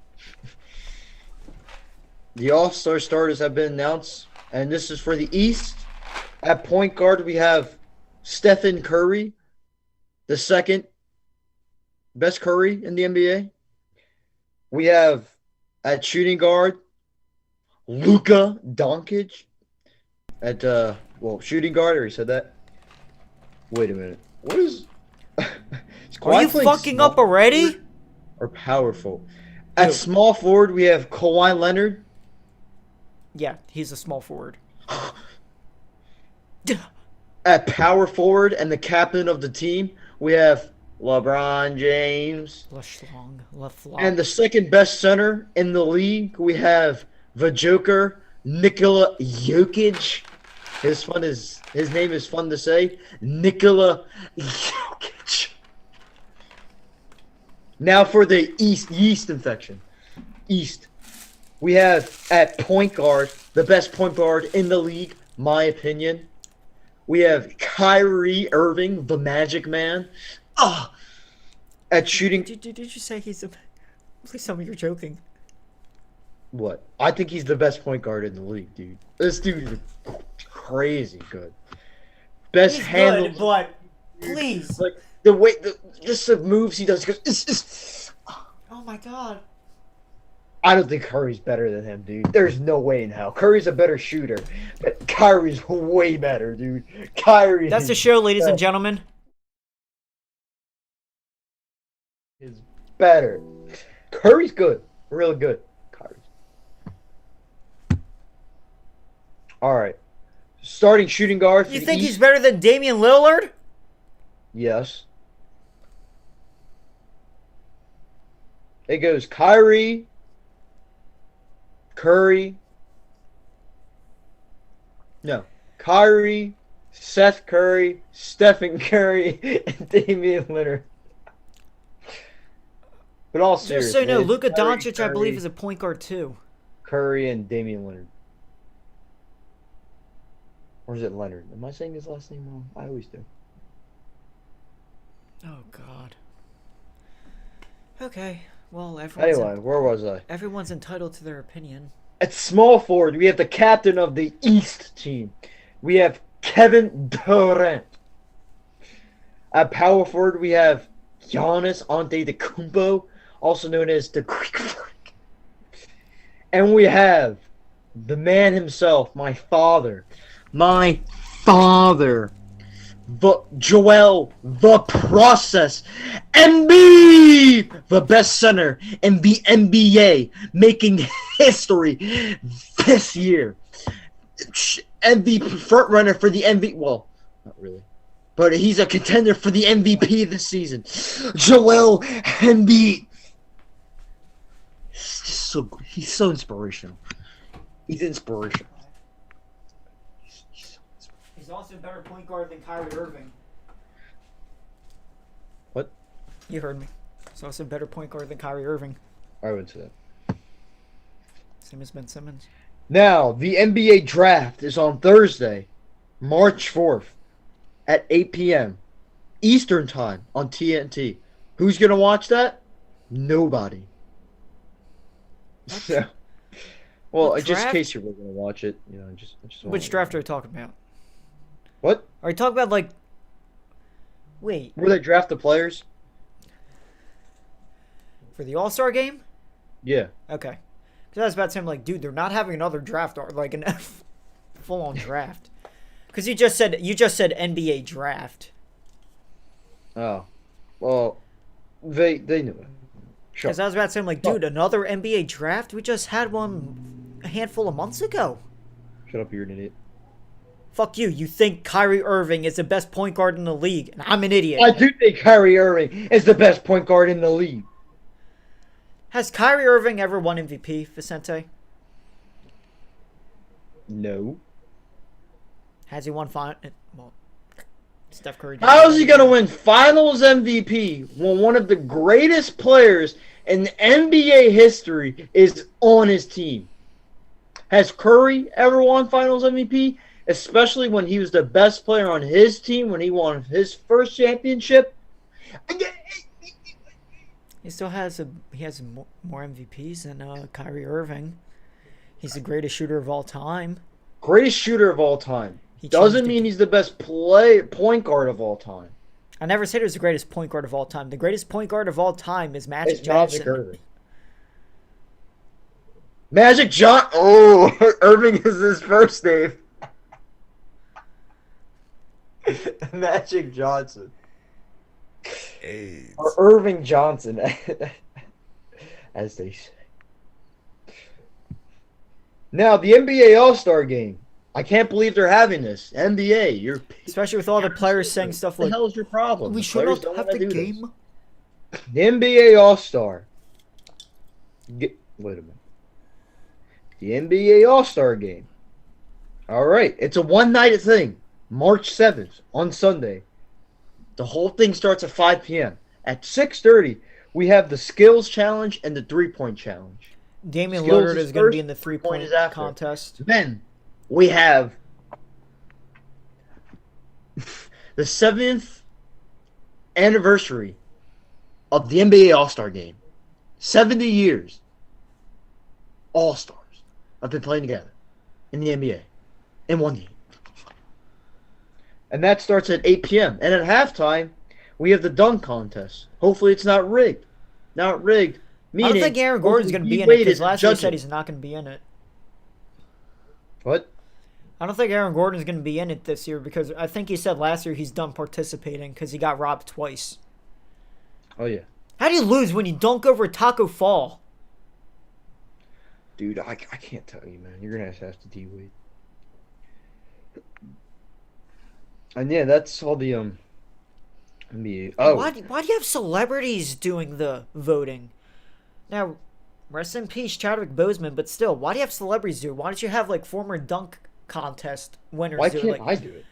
Speaker 2: The All-Star starters have been announced, and this is for the East. At point guard, we have Stephen Curry, the second best Curry in the NBA. We have at shooting guard Luka Doncic. At shooting guard, I already said that. Wait a minute. What is? Is
Speaker 1: Are you
Speaker 2: Kawhi playing
Speaker 1: fucking
Speaker 2: small
Speaker 1: up already?
Speaker 2: or powerful? At
Speaker 1: Who?
Speaker 2: small forward, we have Kawhi Leonard.
Speaker 1: Yeah, he's a small forward.
Speaker 2: At power forward and the captain of the team, we have LeBron James.
Speaker 1: LeFlong.
Speaker 2: And the second best center in the league, we have the Joker, Nikola Jokic. His name is fun to say. Nikola Jokic. Now for the yeast infection. East. We have at point guard, the best point guard in the league, my opinion. We have Kyrie Irving, the Magic Man. at shooting.
Speaker 1: Did you say he's a? Please tell me you're joking.
Speaker 2: What? I think he's the best point guard in the league, dude. This dude is crazy good. Best
Speaker 1: He's
Speaker 2: handles.
Speaker 1: good, but please.
Speaker 2: Like the way, just the moves he does. He goes,
Speaker 1: Oh my god.
Speaker 2: I don't think Curry's better than him, dude. There's no way in hell. Curry's a better shooter, but Kyrie's way better, dude. Kyrie.
Speaker 1: That's the show, ladies and gentlemen.
Speaker 2: Is better. Curry's good, really good. Kyrie's. All right. Starting shooting guard.
Speaker 1: You think he's better than Damian Lillard?
Speaker 2: Yes. It goes Kyrie, Curry. No. Kyrie, Seth Curry, Stephen Curry, and Damian Lillard. But all
Speaker 1: Just
Speaker 2: serious.
Speaker 1: so you know,
Speaker 2: man,
Speaker 1: Luka
Speaker 2: Kyrie,
Speaker 1: Doncic, I believe,
Speaker 2: Curry,
Speaker 1: is a point guard too.
Speaker 2: Curry and Damian Lillard. Or is it Leonard? Am I saying his last name wrong? I always do.
Speaker 1: Oh God. Okay. Well,
Speaker 2: Anyway, where was I?
Speaker 1: everyone's entitled to their opinion.
Speaker 2: At small forward, we have the captain of the East team. We have Kevin Durant. At power forward, we have Giannis Antetokounmpo, also known as the Greek Freak. And we have the man himself, my father, Joel the Process Embiid, the best center in the NBA, making history this year. MVP front runner for the MVP. Well, not really, but he's a contender for the MVP this season. Joel Embiid. He's so inspirational. He's inspirational.
Speaker 1: He's also a better point guard than Kyrie Irving.
Speaker 2: What?
Speaker 1: You heard me. He's also a better point guard than Kyrie Irving.
Speaker 2: I would say that.
Speaker 1: Same as Ben Simmons.
Speaker 2: Now, the NBA draft is on Thursday, March 4th at 8 p.m. Eastern Time on TNT. Who's going to watch that? Nobody. So, well,
Speaker 1: What
Speaker 2: just in
Speaker 1: draft?
Speaker 2: case you were going to watch it, you know, just
Speaker 1: Which draft are you talking about?
Speaker 2: What?
Speaker 1: Are you talking about like? Wait,
Speaker 2: Where they draft the players?
Speaker 1: for the All-Star game?
Speaker 2: Yeah.
Speaker 1: Okay. Because I was about to say, I'm like, dude, they're not having another draft or like an full-on draft. Because you just said NBA draft.
Speaker 2: Oh. Well, they knew it. Sure.
Speaker 1: Because I was about to say, I'm like, dude, another NBA draft? We just had one a handful of months ago.
Speaker 2: Shut up, you're an idiot.
Speaker 1: Fuck you. You think Kyrie Irving is the best point guard in the league, and I'm an idiot.
Speaker 2: I do think Kyrie Irving is the best point guard in the league.
Speaker 1: Has Kyrie Irving ever won MVP, Vicente?
Speaker 2: No.
Speaker 1: Has he won well, Steph Curry.
Speaker 2: How is he going to win Finals MVP when one of the greatest players in NBA history is on his team? Has Curry ever won Finals MVP? Especially when he was the best player on his team when he won his first championship?
Speaker 1: He still has more MVPs than Kyrie Irving. He's the greatest shooter of all time.
Speaker 2: Greatest shooter of all time.
Speaker 1: He
Speaker 2: Doesn't
Speaker 1: changed
Speaker 2: mean he's the best point guard of all time.
Speaker 1: I never said he was the greatest point guard of all time. The greatest point guard of all time is Magic
Speaker 2: It's
Speaker 1: Johnson.
Speaker 2: Magic Irving. Magic John. Oh, Irving is his first name. Magic Johnson. Or Irving Johnson, as they say. Now, the NBA All-Star Game. I can't believe they're having this. NBA, you're...
Speaker 1: Especially with all the players saying stuff
Speaker 2: What
Speaker 1: like,
Speaker 2: the hell is your problem?
Speaker 1: we
Speaker 2: The
Speaker 1: should
Speaker 2: players
Speaker 1: not
Speaker 2: don't
Speaker 1: have
Speaker 2: wanna
Speaker 1: the
Speaker 2: do this.
Speaker 1: game.
Speaker 2: The NBA All-Star. Wait a minute. The NBA All-Star Game. All right. It's a one-night thing. March 7th on Sunday. The whole thing starts at 5 p.m. At 6:30, we have the skills challenge and the three-point challenge.
Speaker 1: Damian
Speaker 2: Skills
Speaker 1: Lillard
Speaker 2: is
Speaker 1: is going to be
Speaker 2: first,
Speaker 1: in the
Speaker 2: three-point
Speaker 1: three-point
Speaker 2: is after.
Speaker 1: contest.
Speaker 2: Then we have the 7th anniversary of the NBA All-Star Game. 70 years. All-Stars have been playing together in the NBA in one game. And that starts at 8 p.m. And at halftime, we have the dunk contest. Hopefully it's not rigged. Not rigged.
Speaker 1: I don't think Aaron Gordon's going to be in it because last year he said he's not going to be in it.
Speaker 2: What?
Speaker 1: I don't think Aaron Gordon's going to be in it this year because I think he said last year he's done participating because he got robbed twice.
Speaker 2: Oh, yeah.
Speaker 1: How do you lose when you dunk over Taco Fall?
Speaker 2: Dude, I can't tell you, man. You're going to have to D-Wade. And yeah, that's all the NBA. Oh,
Speaker 1: Why do you have celebrities doing the voting? Now, rest in peace, Chadwick Boseman, but still, why do you have celebrities do it? Why don't you have like former dunk contest winners
Speaker 2: why
Speaker 1: do
Speaker 2: can't
Speaker 1: it? Like,
Speaker 2: I do it?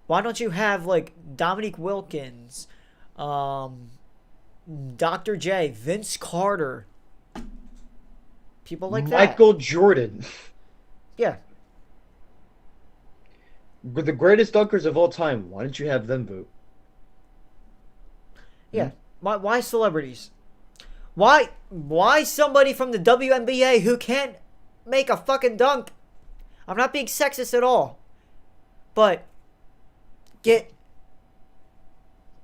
Speaker 1: why don't you have like Dominique Wilkins, Dr. J, Vince Carter, people like that?
Speaker 2: Michael Jordan.
Speaker 1: Yeah.
Speaker 2: The greatest dunkers of all time. Why don't you have them vote?
Speaker 1: Yeah. Why celebrities? Why somebody from the WNBA who can't make a fucking dunk? I'm not being sexist at all. But get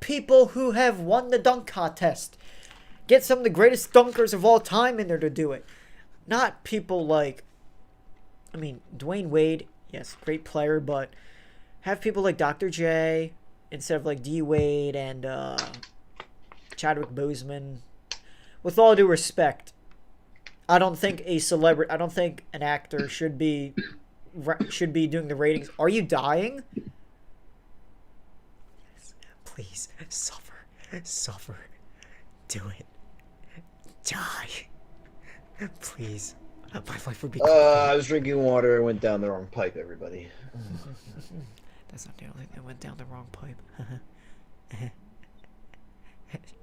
Speaker 1: people who have won the dunk contest. Get some of the greatest dunkers of all time in there to do it. Not people like, I mean, Dwayne Wade, yes, great player, but have people like Dr. J instead of like D Wade and Chadwick Boseman. With all due respect, I don't think an actor should be doing the ratings. Are you dying? Please suffer, do it, die, please. My life would be.
Speaker 2: I was drinking water and went down the wrong pipe. Everybody.
Speaker 1: That's not the only thing that went down the wrong pipe.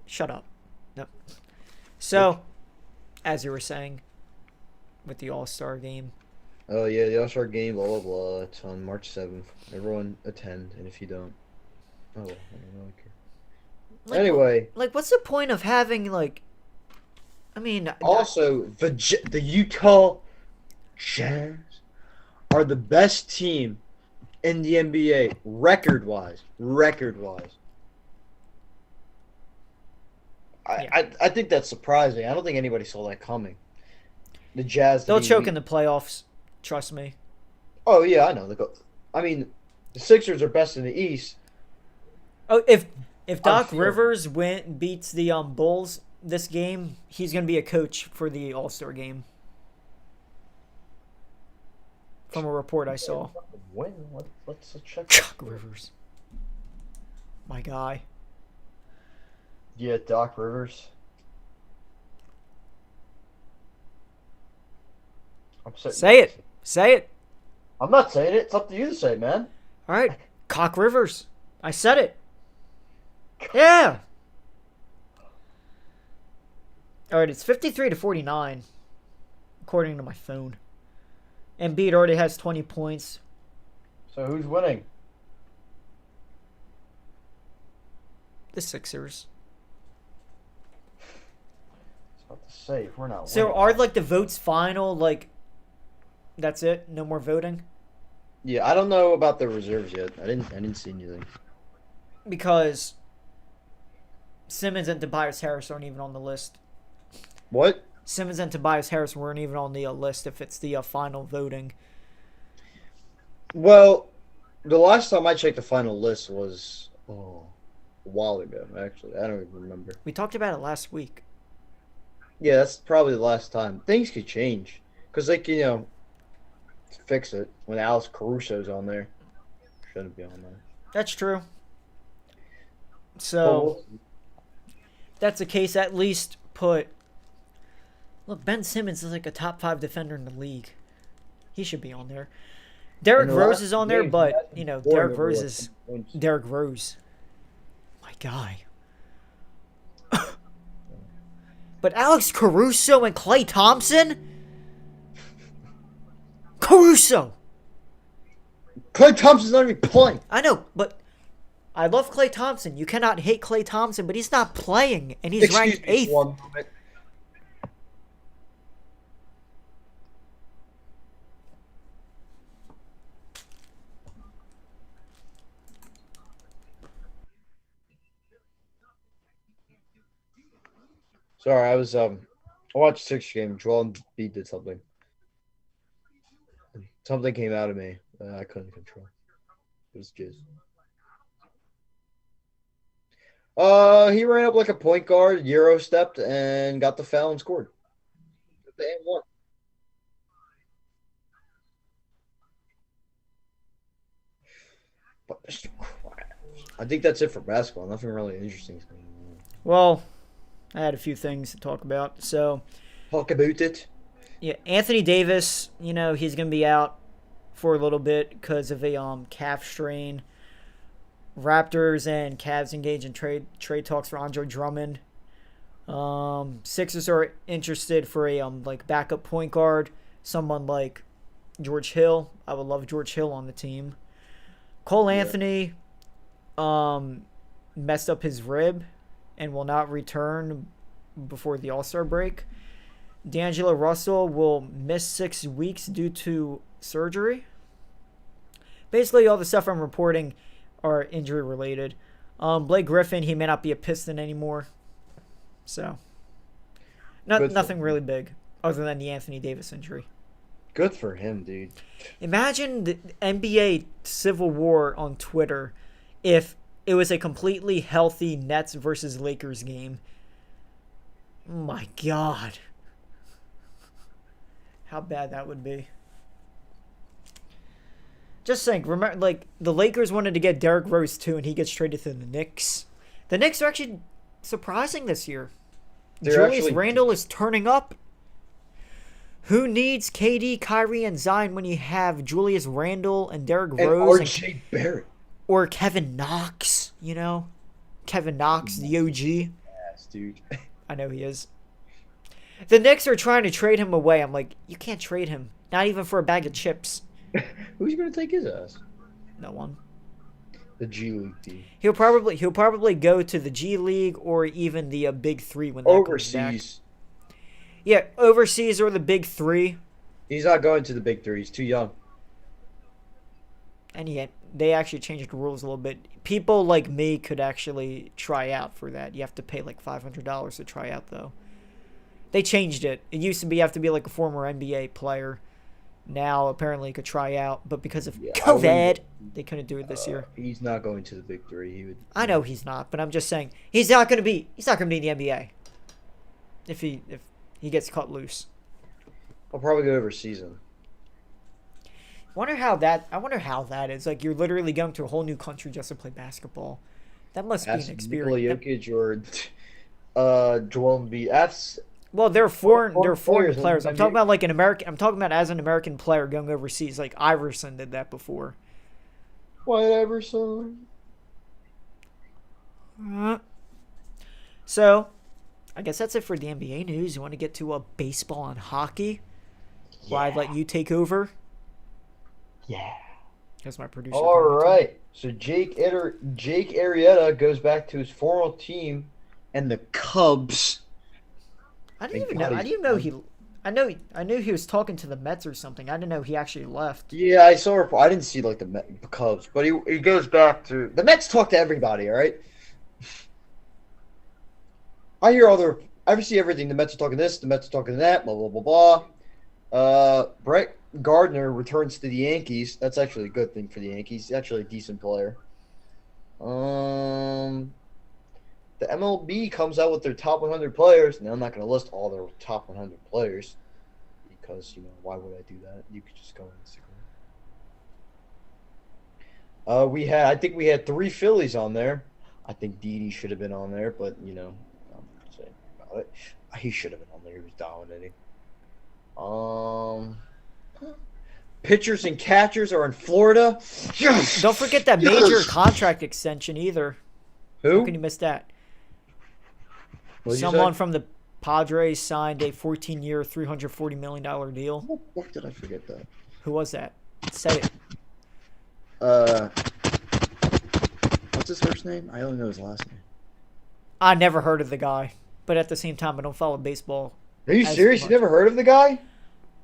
Speaker 1: Shut up. No. So, as you were saying, with the All-Star game.
Speaker 2: Oh yeah, the All-Star game. Blah blah blah. It's on March 7th. Everyone attend, and if you don't, oh well, I don't really care.
Speaker 1: Like,
Speaker 2: Anyway,
Speaker 1: like, what's the point of having like? I mean,
Speaker 2: also the Utah Jazz are the best team in the NBA record wise. I think that's surprising. I don't think anybody saw that coming. The Jazz.
Speaker 1: They'll choke in the playoffs. Trust me.
Speaker 2: Oh yeah, I know. I mean, the Sixers are best in the East.
Speaker 1: Oh, if Doc Rivers beats the Bulls this game, he's gonna be a coach for the All-Star game. From a report I saw.
Speaker 2: When? Let's check.
Speaker 1: Doc Rivers. My guy.
Speaker 2: Yeah, Doc Rivers.
Speaker 1: Say it. Say it.
Speaker 2: I'm not saying it. It's up to you to say, man.
Speaker 1: All right. Cock Rivers. I said it. Yeah. All right. It's 53-49, according to my phone. Embiid already has 20 points.
Speaker 2: So who's winning?
Speaker 1: The Sixers.
Speaker 2: About to say if we're not.
Speaker 1: So
Speaker 2: winning.
Speaker 1: are like the votes final? Like, that's it. No more voting.
Speaker 2: Yeah, I don't know about the reserves yet. I didn't see anything.
Speaker 1: Because Simmons and Tobias Harris aren't even on the list.
Speaker 2: What?
Speaker 1: Simmons and Tobias Harris weren't even on the list if it's the final voting.
Speaker 2: Well, the last time I checked the final list was a while ago. Actually, I don't even remember.
Speaker 1: We talked about it last week.
Speaker 2: Yeah, that's probably the last time. Things could change because, like, fix it when Alex Caruso's on there. Shouldn't be on there.
Speaker 1: That's true. So, that's the case. At least put. Look, Ben Simmons is like a top 5 defender in the league. He should be on there. Derrick Rose is on there, but Derrick Rose is Derrick Rose. My guy. But Alex Caruso and Klay Thompson? Caruso!
Speaker 2: Klay Thompson's not even playing.
Speaker 1: I know, but I love Klay Thompson. You cannot hate Klay Thompson, but he's not playing, and he's
Speaker 2: Excuse
Speaker 1: ranked
Speaker 2: me
Speaker 1: 8th.
Speaker 2: for 1 moment. Sorry, I watched the Sixers game. Joel Embiid did something. Something came out of me that I couldn't control. It was jizz. He ran up like a point guard, Euro stepped, and got the foul and scored. They had won. But I think that's it for basketball. Nothing really interesting.
Speaker 1: Well, I had a few things to talk about. So,
Speaker 2: Talk about it.
Speaker 1: yeah, Anthony Davis, he's going to be out for a little bit because of a calf strain. Raptors and Cavs engage in trade talks for Andre Drummond. Sixers are interested for a backup point guard, someone like George Hill. I would love George Hill on the team. Cole Anthony messed up his rib and will not return before the All-Star break. D'Angelo Russell will miss 6 weeks due to surgery. Basically, all the stuff I'm reporting are injury related. Blake Griffin, he may not be a Piston anymore. So, nothing really big other than the Anthony Davis injury.
Speaker 2: Good for him, dude.
Speaker 1: Imagine the NBA civil war on Twitter if it was a completely healthy Nets versus Lakers game. Oh my God. How bad that would be. Just think, remember, the Lakers wanted to get Derrick Rose too, and he gets traded to the Knicks. The Knicks are actually surprising this year. Julius Randle is turning up. Who needs KD, Kyrie, and Zion when you have Julius Randle and Derrick Rose
Speaker 2: and RJ Barrett
Speaker 1: or Kevin Knox? Kevin Knox, the OG.
Speaker 2: Yes, dude.
Speaker 1: I know he is. The Knicks are trying to trade him away. I'm like, you can't trade him. Not even for a bag of chips.
Speaker 2: Who's going to take his ass?
Speaker 1: No one.
Speaker 2: The G League team.
Speaker 1: He'll probably go to the G League or even the Big Three when that comes back.
Speaker 2: Overseas.
Speaker 1: Yeah, overseas or the Big Three.
Speaker 2: He's not going to the Big Three. He's too young.
Speaker 1: And yet, they actually changed the rules a little bit. People like me could actually try out for that. You have to pay like $500 to try out, though. They changed it. It used to be you have to be like a former NBA player. Now, apparently, you could try out. But because of COVID, they couldn't do it this year.
Speaker 2: He's not going to the Big Three. He would.
Speaker 1: I know he's not, but I'm just saying he's not going to be in the NBA if he gets cut loose.
Speaker 2: I'll probably go overseas.
Speaker 1: I wonder how that is. Like, you're literally going to a whole new country just to play basketball. That must be an experience.
Speaker 2: Nikola Jokic or Joel Embiid.
Speaker 1: Well, they're foreign
Speaker 2: players.
Speaker 1: players. I'm talking about like an American. I'm talking about as an American player going overseas. Like Iverson did that before.
Speaker 2: Whatever, son.
Speaker 1: So, I guess that's it for the NBA news. You want to get to baseball and hockey? Yeah. Well, I'd let you take over.
Speaker 2: Yeah.
Speaker 1: That's my producer.
Speaker 2: All right. So Jake Arrieta goes back to his former team and the Cubs.
Speaker 1: I knew he was talking to the Mets or something. I didn't know he actually left.
Speaker 2: Yeah, I saw. I didn't see like the Cubs, but he goes back to the Mets. Talk to everybody, all right. I see everything. The Mets are talking this. The Mets are talking that. Blah blah blah blah. Brett Gardner returns to the Yankees. That's actually a good thing for the Yankees. He's actually a decent player. The MLB comes out with their top 100 players. Now, I'm not going to list all their top 100 players because, why would I do that? You could just go on Instagram. I think we had 3 Phillies on there. I think Didi should have been on there, but, I'm not saying about it. He should have been on there. He was dominating. Pitchers and catchers are in Florida. Yes!
Speaker 1: Don't forget that major contract extension either.
Speaker 2: Who?
Speaker 1: How can you miss that? Someone from the Padres signed a 14-year, $340 million deal.
Speaker 2: How the fuck did I forget that?
Speaker 1: Who was that? Say it.
Speaker 2: I'll What's his first name? I only know his last name.
Speaker 1: I never heard of the guy, but at the same time, I don't follow baseball.
Speaker 2: Are you
Speaker 1: as
Speaker 2: serious?
Speaker 1: much.
Speaker 2: You never heard of the guy?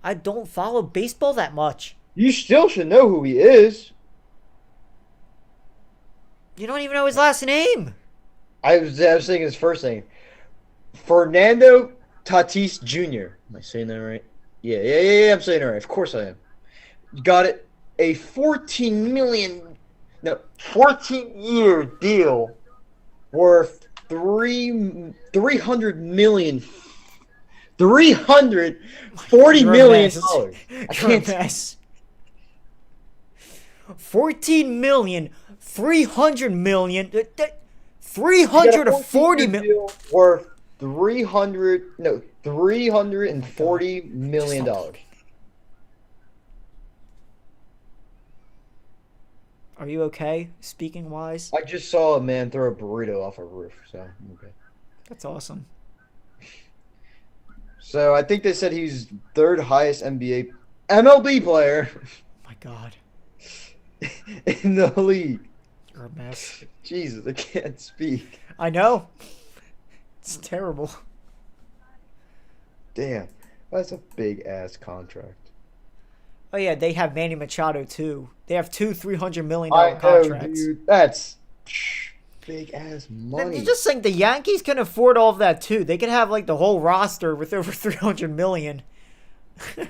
Speaker 1: I don't follow baseball that much.
Speaker 2: You still should know who he is.
Speaker 1: You don't even know his last name.
Speaker 2: I was saying his first name. Fernando Tatis Jr. Am I saying that right? Yeah. I'm saying it right. Of course I am. You got it. A 14-year deal worth $340 million. I can't.
Speaker 1: Mess. 14 million, 300 million, 340 million.
Speaker 2: Worth $340 million.
Speaker 1: Are you okay, speaking wise?
Speaker 2: I just saw a man throw a burrito off a roof, so okay.
Speaker 1: That's awesome.
Speaker 2: So I think they said he's third highest MLB player
Speaker 1: My God,
Speaker 2: in the league.
Speaker 1: you're a mess.
Speaker 2: Jesus, I can't speak.
Speaker 1: I know. It's terrible.
Speaker 2: Damn, that's a big ass contract.
Speaker 1: Oh yeah, they have Manny Machado too. They have two $300 million
Speaker 2: I know,
Speaker 1: contracts.
Speaker 2: dude. That's big ass money.
Speaker 1: You just think the Yankees can afford all of that too. They could have like the whole roster with over 300 million.
Speaker 2: Dude,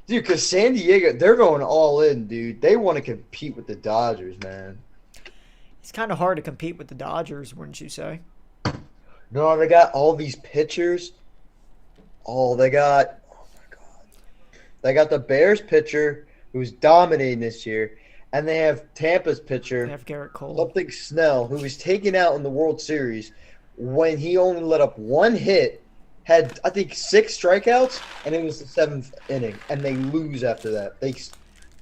Speaker 2: because San Diego, they're going all in, dude. They want to compete with the Dodgers, man.
Speaker 1: It's kind of hard to compete with the Dodgers, wouldn't you say?
Speaker 2: No, they got all these pitchers. Oh my God. They got the Bears pitcher who's dominating this year, and they have Tampa's pitcher,
Speaker 1: They have Garrett Cole.
Speaker 2: something Snell, who was taken out in the World Series when he only let up one hit, had I think 6 strikeouts, and it was the 7th inning, and they lose after that.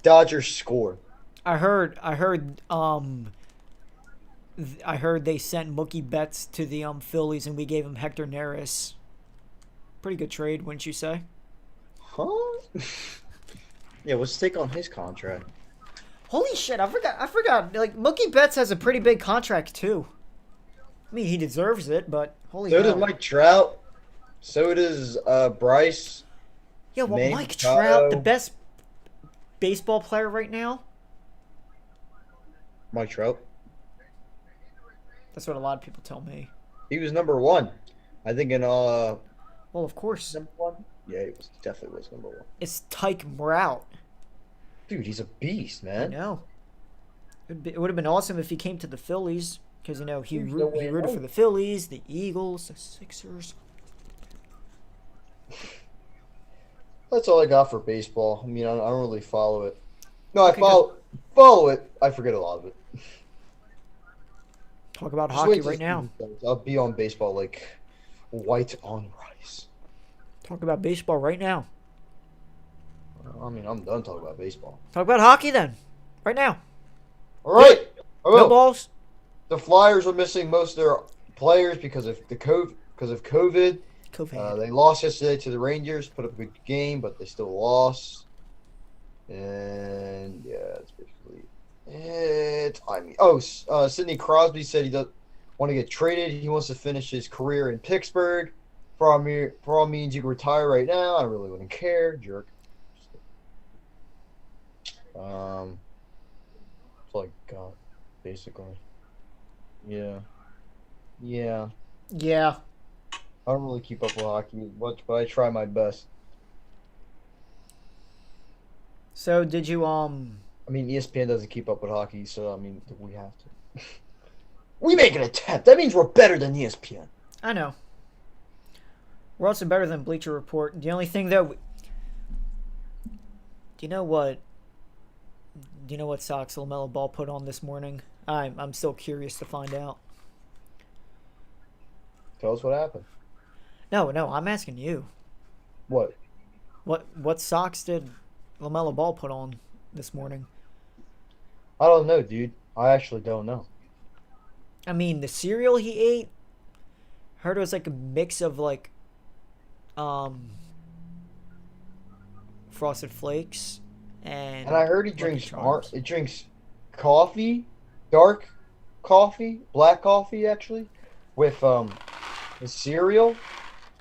Speaker 2: Dodgers score.
Speaker 1: I heard they sent Mookie Betts to the Phillies, and we gave him Hector Neris. Pretty good trade, wouldn't you say?
Speaker 2: Huh? Yeah, what's the take on his contract?
Speaker 1: Holy shit! I forgot. Like Mookie Betts has a pretty big contract too. I mean, he deserves it, but holy
Speaker 2: So
Speaker 1: hell.
Speaker 2: does Mike Trout. So does Bryce.
Speaker 1: Yeah, well,
Speaker 2: Manny
Speaker 1: Mike
Speaker 2: Machado.
Speaker 1: Trout, the best baseball player right now.
Speaker 2: Mike Trout.
Speaker 1: That's what a lot of people tell me.
Speaker 2: He was number 1. I think in
Speaker 1: Well, of course,
Speaker 2: number 1. Yeah, he definitely was number 1.
Speaker 1: it's Tyke Mout.
Speaker 2: Dude, he's a beast,
Speaker 1: I
Speaker 2: man.
Speaker 1: know. It would have been awesome if he came to the Phillies, because he
Speaker 2: There's no way
Speaker 1: rooted
Speaker 2: around
Speaker 1: for the Phillies, the Eagles, the Sixers.
Speaker 2: That's all I got for baseball. I mean, I don't really follow it. No,
Speaker 1: Okay,
Speaker 2: I follow it. I forget a lot of it.
Speaker 1: Talk about
Speaker 2: Just
Speaker 1: hockey
Speaker 2: wait till
Speaker 1: right now.
Speaker 2: I'll be on baseball like white on rice.
Speaker 1: Talk about baseball right now.
Speaker 2: I mean, I'm done talking about baseball.
Speaker 1: Talk about hockey then, right now.
Speaker 2: All right. I
Speaker 1: No
Speaker 2: will.
Speaker 1: balls.
Speaker 2: The Flyers are missing most of their players because of COVID.
Speaker 1: COVID.
Speaker 2: They lost yesterday to the Rangers. Put up a good game, but they still lost. And yeah, that's basically it. Sidney Crosby said he doesn't want to get traded. He wants to finish his career in Pittsburgh. For all means, you can retire right now. I really wouldn't care, jerk. That's all I got, basically. Yeah.
Speaker 1: Yeah.
Speaker 2: I don't really keep up with hockey much, but I try my best.
Speaker 1: So did you
Speaker 2: I mean, ESPN doesn't keep up with hockey, so I mean, we have to. We make an attempt. That means we're better than ESPN.
Speaker 1: I know. We're also better than Bleacher Report. The only thing that do you know what socks LaMelo Ball put on this morning? I'm still curious to find out.
Speaker 2: Tell us what happened.
Speaker 1: No, I'm asking you.
Speaker 2: What?
Speaker 1: What socks did LaMelo Ball put on this morning?
Speaker 2: I don't know, dude. I actually don't know.
Speaker 1: I mean, the cereal he ate, heard it was like a mix of like Frosted Flakes and
Speaker 2: And I heard he
Speaker 1: Lucky
Speaker 2: drinks
Speaker 1: Charms.
Speaker 2: it drinks coffee, dark coffee, black coffee actually, with the cereal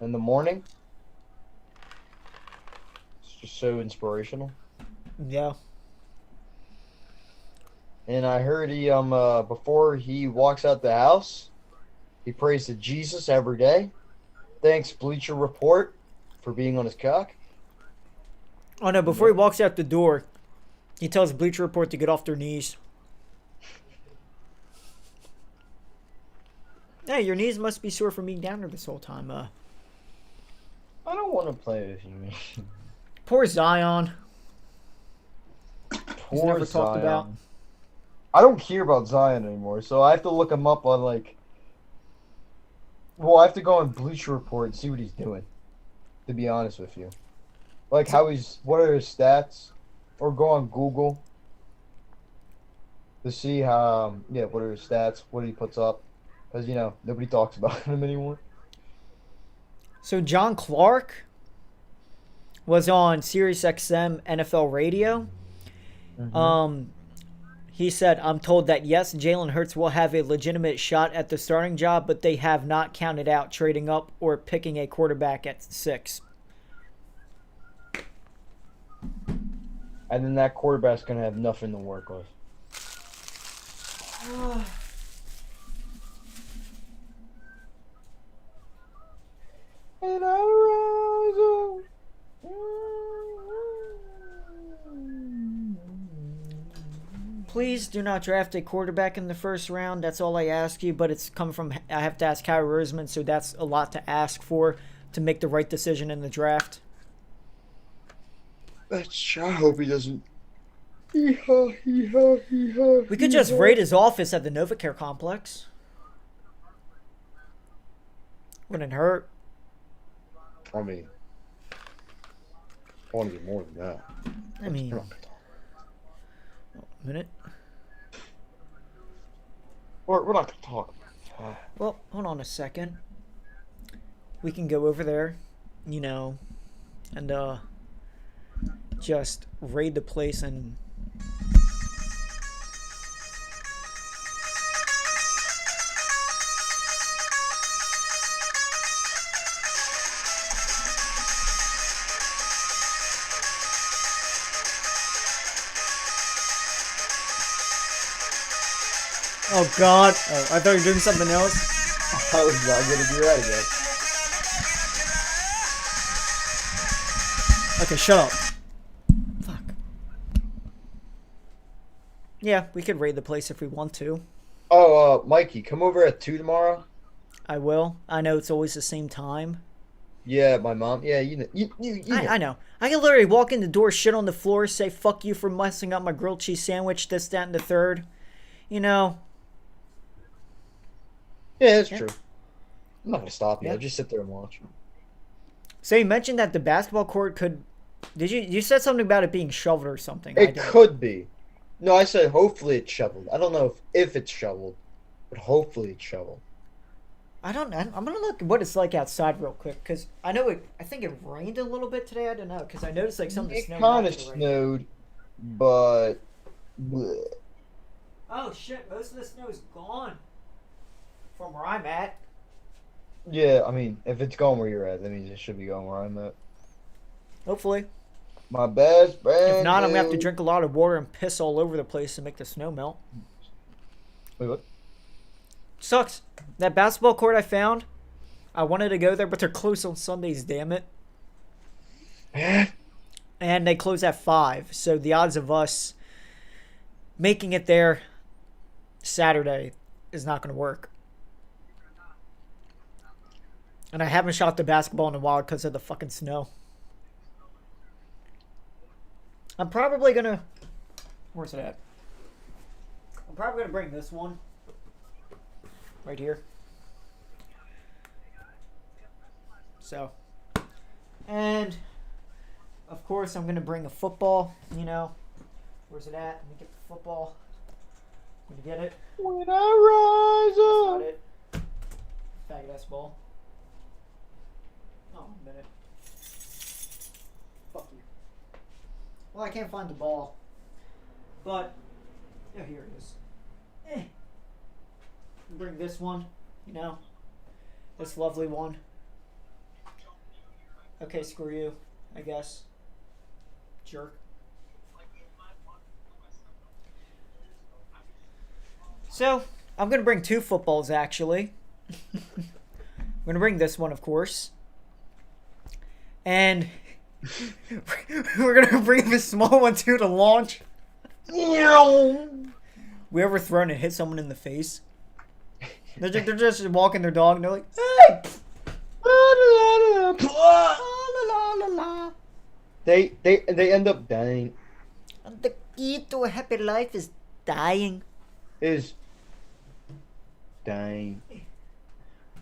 Speaker 2: in the morning. It's just so inspirational.
Speaker 1: Yeah.
Speaker 2: And I heard he before he walks out the house, he prays to Jesus every day. Thanks Bleacher Report for being on his cock.
Speaker 1: Oh no! Before he walks out the door, he tells Bleacher Report to get off their knees. Hey, your knees must be sore from being down there this whole time.
Speaker 2: I don't want to play with you.
Speaker 1: Poor Zion. He's
Speaker 2: Poor
Speaker 1: never talked
Speaker 2: Zion.
Speaker 1: about.
Speaker 2: I don't hear about Zion anymore, so I have to look him up on like. Well, I have to go on Bleacher Report and see what he's doing. To be honest with you, like what are his stats, or go on Google to see how. What are his stats? What he puts up, because nobody talks about him anymore.
Speaker 1: So John Clark was on SiriusXM NFL Radio.
Speaker 2: Mm-hmm.
Speaker 1: He said, "I'm told that yes, Jalen Hurts will have a legitimate shot at the starting job, but they have not counted out trading up or picking a quarterback at 6."
Speaker 2: And then that quarterback's gonna have nothing to work with. And I rise up.
Speaker 1: Please do not draft a quarterback in the first round. That's all I ask you. But it's come from, I have to ask Kyrie Roseman, so that's a lot to ask for to make the right decision in the draft.
Speaker 2: I hope he doesn't. We
Speaker 1: could just raid his office at the Novacare complex. Wouldn't hurt.
Speaker 2: I mean, I want to get more than that.
Speaker 1: I mean, a minute.
Speaker 2: We're not going to talk about that.
Speaker 1: Well, hold on a second. We can go over there, and just raid the place and. Oh God! Oh, I thought you were doing something else.
Speaker 2: I was not going to do that again.
Speaker 1: Okay, shut up. Fuck. Yeah, we could raid the place if we want to.
Speaker 2: Oh, Mikey, come over at 2 tomorrow.
Speaker 1: I will. I know it's always the same time.
Speaker 2: Yeah, my mom. Yeah, you know.
Speaker 1: I know. I can literally walk in the door, shit on the floor, say fuck you for messing up my grilled cheese sandwich, this, that, and the third.
Speaker 2: Yeah, that's true. I'm not going to stop you. I'll just sit there and watch.
Speaker 1: So you mentioned that the basketball court could... You said something about it being shoveled or something.
Speaker 2: It could be. No, I said hopefully it's shoveled. I don't know if it's shoveled, but hopefully it's shoveled.
Speaker 1: I'm gonna look at what it's like outside real quick, because I think it rained a little bit today. I don't know, because I noticed like some of the snow.
Speaker 2: It kind of snowed, but. Bleh.
Speaker 1: Oh shit! Most of the snow is gone from where I'm at.
Speaker 2: Yeah, I mean, if it's going where you're at, that means it should be going where I'm at.
Speaker 1: Hopefully.
Speaker 2: My best friend.
Speaker 1: If not, I'm gonna have to drink a lot of water and piss all over the place to make the snow melt.
Speaker 2: Wait, what?
Speaker 1: Sucks. That basketball court I found, I wanted to go there, but they're closed on Sundays, damn it. And they close at 5, so the odds of us making it there Saturday is not going to work. And I haven't shot the basketball in a while because of the fucking snow. I'm probably going to... Where's it at? I'm probably going to bring this one. Right here. So. And, of course, I'm going to bring a football, Where's it at? Let me get the football. I'm going to get it.
Speaker 2: When I rise up.
Speaker 1: That's not it. Faggot ass ball. Oh, a minute. Fuck you. Well, I can't find the ball. But, here it is. bring this one, you know, this lovely one. Okay, screw you, I guess. Jerk. So, I'm going to bring two footballs, actually. I'm going to bring this one, of course. And we're going to bring this small one, too, to launch. We ever thrown and hit someone in the face? They're just walking their dog, and they're like, hey!
Speaker 2: They end up dying.
Speaker 1: The key to a happy life is dying.
Speaker 2: Is dying.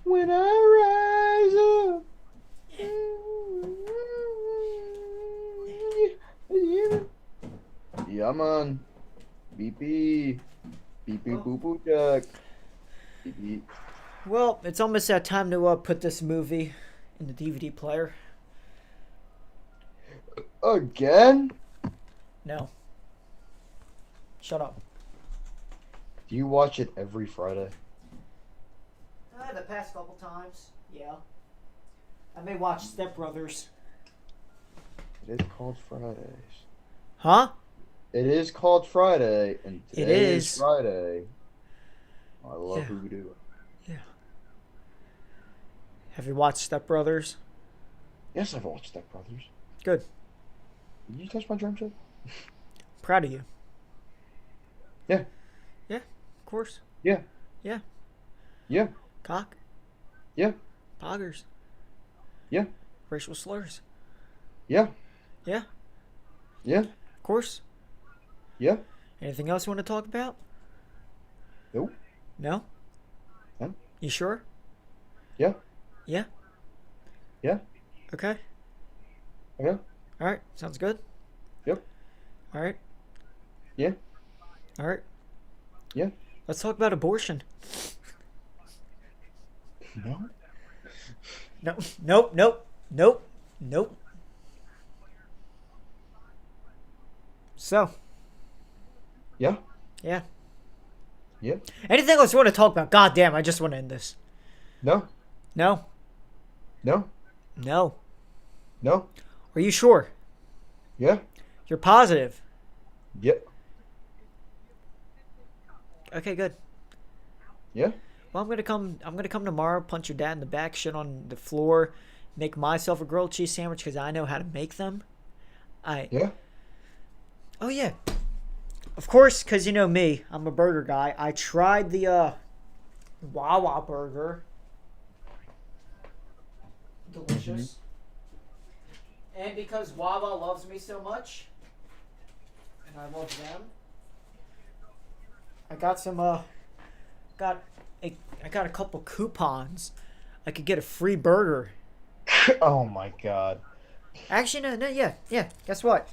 Speaker 2: When I rise up. Yeah, man. Beep beep. Beep beep boop boop jack. Beep beep.
Speaker 1: Well, it's almost that time to put this movie in the DVD player.
Speaker 2: Again?
Speaker 1: No. Shut up.
Speaker 2: Do you watch it every Friday?
Speaker 1: The past couple times, yeah. I may watch Step Brothers.
Speaker 2: It is called Fridays.
Speaker 1: Huh?
Speaker 2: It is called Friday, and
Speaker 1: It
Speaker 2: today
Speaker 1: is.
Speaker 2: is Friday. I love
Speaker 1: Yeah.
Speaker 2: Voodoo.
Speaker 1: Yeah. Have you watched Step Brothers?
Speaker 2: Yes, I've watched Step Brothers.
Speaker 1: Good.
Speaker 2: Did you touch my drum set?
Speaker 1: Proud of you.
Speaker 2: Yeah.
Speaker 1: Yeah, of course.
Speaker 2: Yeah.
Speaker 1: Yeah.
Speaker 2: Yeah.
Speaker 1: Cock.
Speaker 2: Yeah.
Speaker 1: Poggers.
Speaker 2: Yeah.
Speaker 1: Racial slurs.
Speaker 2: Yeah.
Speaker 1: Yeah,
Speaker 2: Yeah.
Speaker 1: of course.
Speaker 2: Yeah.
Speaker 1: Anything else you want to talk about?
Speaker 2: Nope.
Speaker 1: No?
Speaker 2: No.
Speaker 1: You sure?
Speaker 2: Yeah.
Speaker 1: Yeah?
Speaker 2: Yeah.
Speaker 1: Okay.
Speaker 2: Okay.
Speaker 1: Alright, sounds good.
Speaker 2: Yep.
Speaker 1: Alright.
Speaker 2: Yeah.
Speaker 1: Alright.
Speaker 2: Yeah.
Speaker 1: Let's talk about abortion.
Speaker 2: No.
Speaker 1: No. Nope. Nope. Nope. Nope. So.
Speaker 2: Yeah.
Speaker 1: Yeah.
Speaker 2: Yeah.
Speaker 1: Anything else you want to talk about? God damn, I just want to end this.
Speaker 2: No.
Speaker 1: No.
Speaker 2: No.
Speaker 1: No.
Speaker 2: No.
Speaker 1: Are you sure?
Speaker 2: Yeah.
Speaker 1: You're positive?
Speaker 2: Yeah.
Speaker 1: Okay, good.
Speaker 2: Yeah.
Speaker 1: Well, I'm gonna come tomorrow, punch your dad in the back, shit on the floor, make myself a grilled cheese sandwich because I know how to make them.
Speaker 2: Yeah.
Speaker 1: Oh yeah. Of course, because you know me, I'm a burger guy. I tried the Wawa burger. Delicious. And because Wawa loves me so much, and I love them, I got some I got a couple coupons. I could get a free burger.
Speaker 2: Oh my God.
Speaker 1: Actually, no, yeah. Guess what?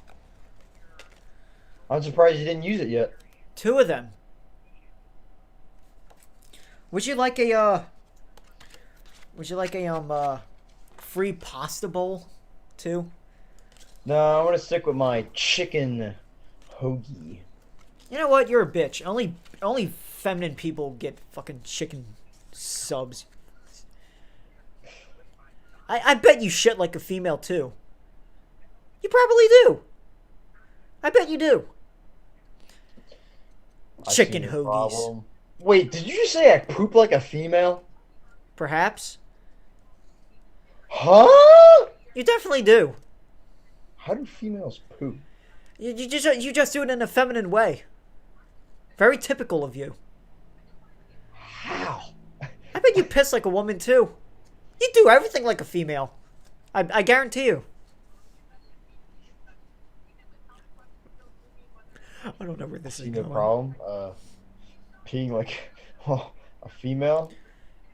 Speaker 2: I'm surprised you didn't use it yet.
Speaker 1: 2 of them. Would you like a free pasta bowl too?
Speaker 2: No, I want to stick with my chicken hoagie.
Speaker 1: You know what? You're a bitch. Only feminine people get fucking chicken subs. I bet you shit like a female too. You probably do. I bet you do.
Speaker 2: I
Speaker 1: Chicken
Speaker 2: see the
Speaker 1: hoagies.
Speaker 2: problem. Wait, did you just say I poop like a female?
Speaker 1: Perhaps.
Speaker 2: Huh?
Speaker 1: You definitely do.
Speaker 2: How do females poop?
Speaker 1: You just do it in a feminine way. Very typical of you.
Speaker 2: How?
Speaker 1: I bet you piss like a woman too. You do everything like a female. I guarantee you. I don't know where this is
Speaker 2: See no
Speaker 1: going.
Speaker 2: problem. Peeing like a female,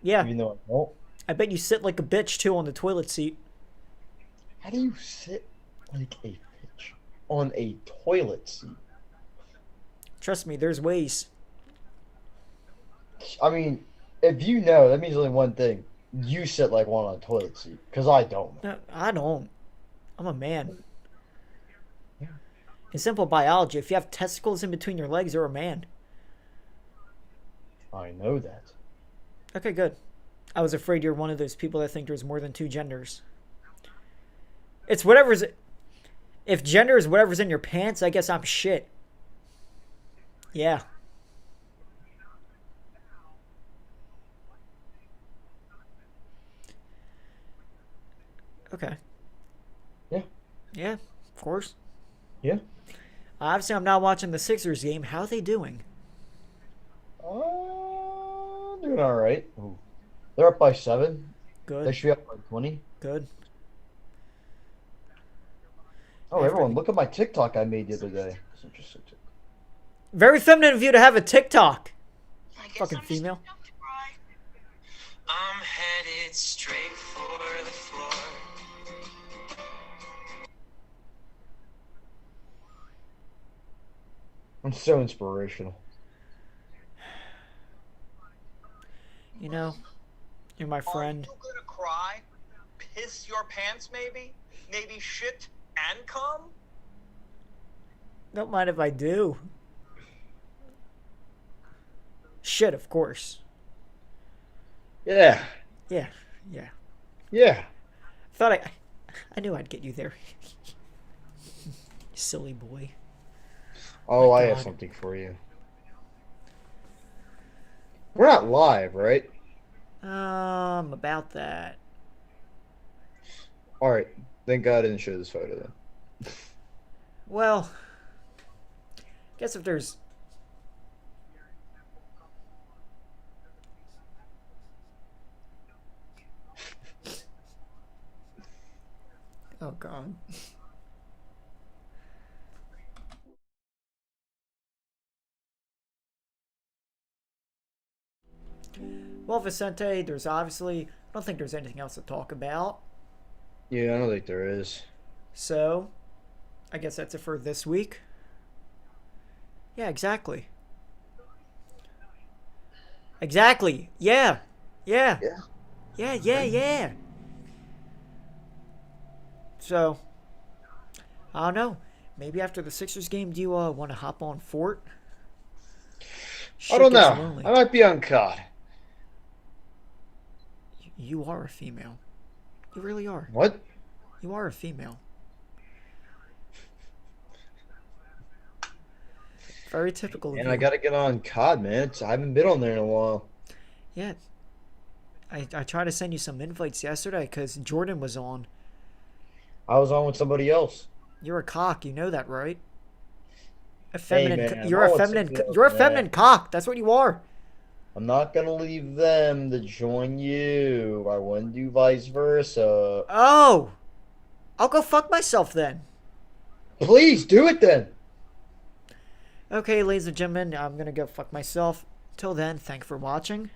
Speaker 1: Yeah,
Speaker 2: even though I don't.
Speaker 1: I bet you sit like a bitch too on the toilet seat.
Speaker 2: How do you sit like a bitch on a toilet seat?
Speaker 1: Trust me, there's ways.
Speaker 2: I mean, if you know, that means only one thing. You sit like one on a toilet seat, because I don't.
Speaker 1: No, I don't. I'm a man. In simple biology, if you have testicles in between your legs, you're a man.
Speaker 2: I know that.
Speaker 1: Okay, good. I was afraid you're one of those people that think there's more than two genders. It's whatever's. If gender is whatever's in your pants, I guess I'm shit. Yeah. Okay.
Speaker 2: Yeah.
Speaker 1: Yeah, of course.
Speaker 2: Yeah.
Speaker 1: Obviously, I'm not watching the Sixers game. How are they doing?
Speaker 2: Doing all right. Ooh. They're up by 7. They
Speaker 1: Good.
Speaker 2: should be up by 20.
Speaker 1: Good.
Speaker 2: Oh,
Speaker 1: After
Speaker 2: everyone,
Speaker 1: the-
Speaker 2: look at my TikTok I made the other day.
Speaker 1: Very feminine of you to have a TikTok.
Speaker 3: I guess
Speaker 1: Fucking
Speaker 3: I'm just
Speaker 1: female.
Speaker 3: gonna have to cry. I'm headed straight for the floor.
Speaker 2: I'm so inspirational.
Speaker 1: You know, you're my friend.
Speaker 3: Are you gonna cry? Piss your pants, maybe? Maybe shit and cum?
Speaker 1: Don't mind if I do. Shit, of course.
Speaker 2: Yeah.
Speaker 1: Yeah, yeah.
Speaker 2: Yeah.
Speaker 1: Thought I knew I'd get you there. Silly boy.
Speaker 2: Oh,
Speaker 1: My
Speaker 2: I have
Speaker 1: God.
Speaker 2: something for you. We're not live, right?
Speaker 1: About that.
Speaker 2: All right. Thank God I didn't show this photo then.
Speaker 1: Well, guess if there's. Oh, God. Well, Vicente, there's obviously. I don't think there's anything else to talk about.
Speaker 2: Yeah, I don't think there is.
Speaker 1: So, I guess that's it for this week. Yeah, exactly. Exactly. Yeah. Yeah.
Speaker 2: Yeah.
Speaker 1: Yeah, yeah, yeah. So, I don't know. Maybe after the Sixers game, do you want to hop on Fort?
Speaker 2: I
Speaker 1: Shit
Speaker 2: don't
Speaker 1: gets
Speaker 2: know.
Speaker 1: lonely.
Speaker 2: I might be on COD.
Speaker 1: You are a female. You really are.
Speaker 2: What?
Speaker 1: You are a female. Very typical of
Speaker 2: And
Speaker 1: you.
Speaker 2: I gotta get on COD, man. I haven't been on there in a while.
Speaker 1: Yeah. I tried to send you some invites yesterday because Jordan was on.
Speaker 2: I was on with somebody else.
Speaker 1: You're a cock, you know that, right? A
Speaker 2: Hey,
Speaker 1: feminine.
Speaker 2: man,
Speaker 1: You're
Speaker 2: I'm
Speaker 1: a
Speaker 2: on with
Speaker 1: feminine.
Speaker 2: somebody else,
Speaker 1: You're a
Speaker 2: man.
Speaker 1: feminine cock. That's what you are.
Speaker 2: I'm not gonna leave them to join you. I wouldn't do vice versa.
Speaker 1: Oh, I'll go fuck myself then.
Speaker 2: Please do it then.
Speaker 1: Okay, ladies and gentlemen, I'm gonna go fuck myself. Till then, thank you for watching.